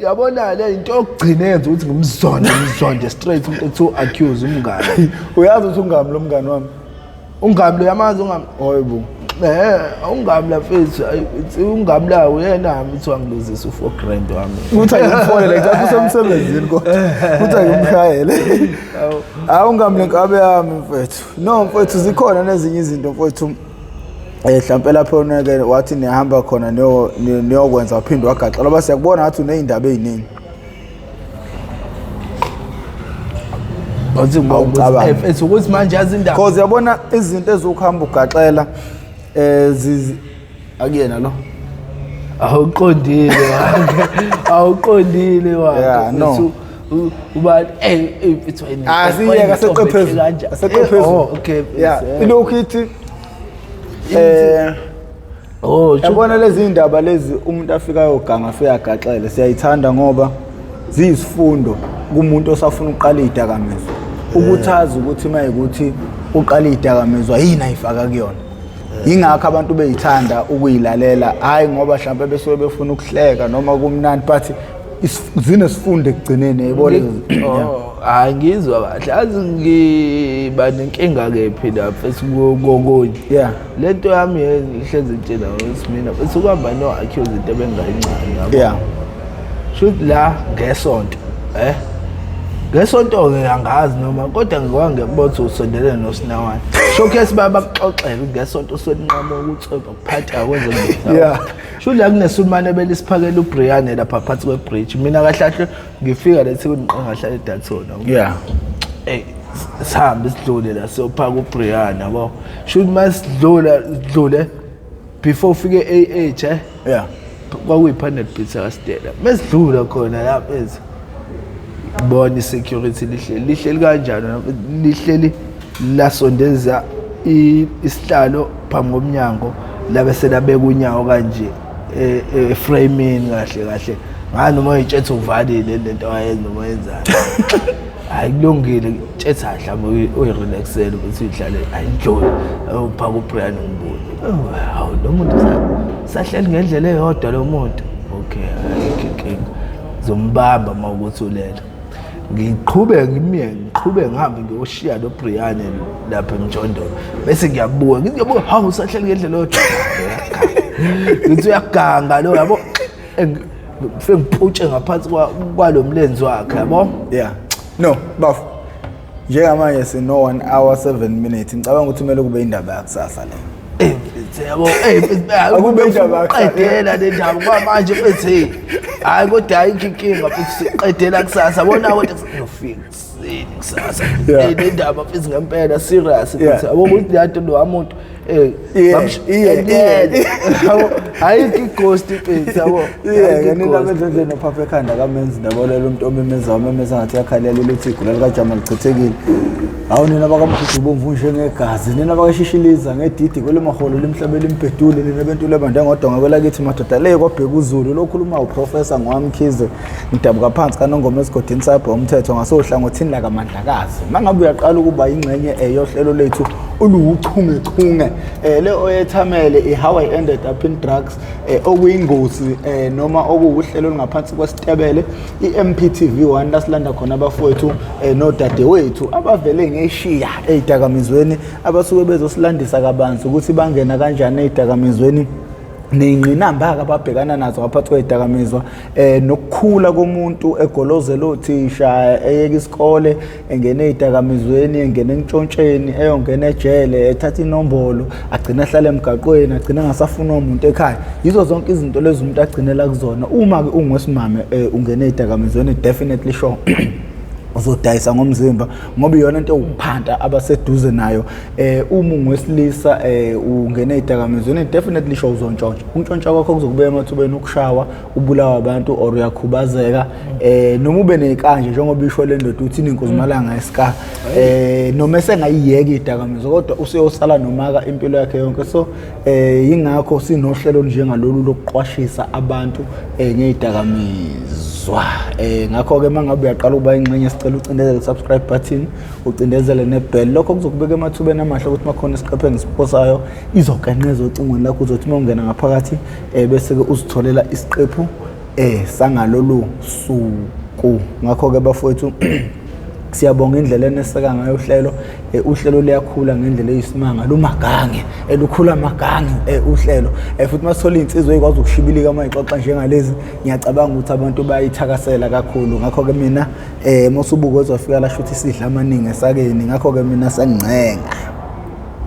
[SPEAKER 2] yabona le into yokugcina yenza ukuthi ngimzonde straight umuntu ekuthiwa accuse umngane
[SPEAKER 1] uyazi ukuthi ungamla umngane wami
[SPEAKER 2] ungamla yamazi ungamla
[SPEAKER 1] hoyibo
[SPEAKER 2] ungamla mfethu ungamla uyena uthi wangiluzisa u4 grand wami
[SPEAKER 1] uthi ngimfonele ngithi usemsebenzini kodwa uthi ngimshayele ungamla inkabe yami mfethu no mfethu zikhona nezinye izinto mfethu mhlambe lapho oneke wathi nihamba khona niyokwenza waphinde wagaxa loba siyakubona ngathi unezindaba eziningi
[SPEAKER 2] bathi mfethu ukuthi manje yazi indaba
[SPEAKER 1] because yabona izinto ezokuhamba ugaxela akuyena lo
[SPEAKER 2] awuqondile wakhe uba mfethu
[SPEAKER 1] asiyeka seqephezulu
[SPEAKER 2] okay
[SPEAKER 1] yeah ilokhu ithi yabona lezi indaba lezi umuntu afika yoganga afika agaxele siyayithanda ngoba ziyisifundo kumuntu osafuna uqala idakamizwa ukuthaza ukuthi mayikuthi uqala idakamizwa yini ayifaka kuyona ingakho abantu beyithanda ukuyilalela hayi ngoba mhlawumbe besuke befuna ukuhleka noma kumnandi but zinesifundo ekugcineni yayibona
[SPEAKER 2] hayi ngizwa kahle azi ngiba nenkinga ke phela mfethu kokonye
[SPEAKER 1] yeah
[SPEAKER 2] lento yami ihlezi intshela ukuthi mina bese kuhamba no accuse into ebengayincane yabo
[SPEAKER 1] yeah
[SPEAKER 2] should la ngesonto ngesonto ke angazi noma kodwa ngikubona usondelene noSinawane showcase babaxoxela ngesonto solinqamo ukuthi ukuphatha kwenze ngizwa
[SPEAKER 1] yeah
[SPEAKER 2] should la kunesulumane belisiphakela uBrian lapha phansi kwebridge mina kahlahle ngifika lethi kuniqongahlala eDaltona
[SPEAKER 1] yeah
[SPEAKER 2] sihambe sidlule la siyophaka uBrian yabo should masidlule before ufike AH
[SPEAKER 1] yeah
[SPEAKER 2] kwakuyi-100 bits akastela mesidlula khona lapha bona i-security lihleli kanjani lihleli lasondeza isihlalo phambi komnyango labe selabeka unyawo kanje framing kahle ngani noma uyitshetse uvalile lento ayenza noma yenzani hayi kulungile tshetse mhlawumbe uyirelaxele ukuthi uyihlale ayidlule uphaka uBrian ngiboni hawu lo muntu sahleli ngendlela eyodwa lo muntu okay ayikho zombamba mawukuthi ulela ngiqhubeke ngihambe ngiyoshiya lo Brian lapha eMjondolo bese ngiyabuka ngiyabuka hawu sahleli ngendlela eyodwa ngithi uyaganga lo yabo ngifike ngiphutshe ngaphansi kwalomlenzi wakhe yabo
[SPEAKER 1] yeah no bafu njengamanje sino 1 hour 7 minutes ngicabanga ukuthi kumele kube indaba yakusasa le
[SPEAKER 2] yabo akube indaba qedela le ndaba kwamanje mfethu hayi kodwa ayikho inkinga futhi siqedela kusasa bona kodwa siyofika kusasa le ndaba mfethu ngempela serious futhi yabo ukuthi lato lo umuntu ayikho ighost mfethu yabo
[SPEAKER 1] nina bendle nophapha ekhanda kamenzi ndabolela umuntu omemeza ngathi yakhalela lethi igula lika Jama lichithekile hawu nina bakamkhuthu bomvu njengegazi nina bakashishiliza ngedidi kwele maholo lemhlabeni impedule nina bentu lebanda ngodonga kwela kithi madoda le kwabheka uZulu lokhuluma uprofessor ngoamkhize ngidabuka phansi kanongoma esigodini sapho umthetho ngasohlangothini la kaMandlakazi mangabe uyaqala ukuba ingcenye yohlelo lethu oluchungechunge le oyethamele how I ended up in drugs okuyingozi noma okuwuhlelo olungaphansi kwesitebele iMPTV1 lasilanda khona abafowethu nodadewethu abavele ngeshiya ezidakamizweni abasuke bezosilandisa kabanzi ukuthi bangena kanjani ezidakamizweni neyingqinamba ababhekana nazo ngaphathi kwezidakamizwa nokukhula komuntu egolozela othisha eyeka isikole engene ezidakamizweni engene entshontsheni eyongena ejele ethatha inombolo agcina ahlala emgaqweni agcina ngasafuna umuntu ekhaya yizo zonke izinto lezi umuntu agcinela kuzona uma ke ungwesimame ungene ezidakamizweni definitely sure uzodayisa ngomzimba ngoba iyona into ukuphanta abaseduze nayo. Uma ungowesilisa ungene ezidakamizweni definitely show uzontshontsha. Ukuntshontsha kwakho kuzokubeka emathubeni ukushawa, ubulawa abantu or uyakhubazeka, noma ube nekanje njengoba isho le ndoda uthi inkozimalanga esikha, noma esengayiyeka izidakamizwa kodwa useyosala nomaka impilo yakhe yonke. So ingakho sinohlelo njengalolu lokuqwashisa abantu ngezidakamizwa. Ngakho ke mangabe uyaqala ukuba ingxenye sicela ucindezele subscribe button, ucindezele nebell. Lokho kuzokubeka emathubeni amahle ukuthi makhona isiqephe ngisiposayo izokanqeza ocingweni lakho uzothi mawungena ngaphakathi bese ke uzitholela isiqephu sangalolu suku. Ngakho ke bafowethu siyabonga indlela eneseka ngayo uhlelo. Uhlelo liyakhula ngendlela eyisimanga, lumagange elukhula magange uhlelo. Futhi masithola insizwe ekwazi ukushibilika mayixoxa njengalezi, ngiyacabanga ukuthi abantu bayithakasela kakhulu. Ngakho ke mina mosubuko ezofika la shuthi sidla amaningi esakeni. Ngakho ke mina sengcenga.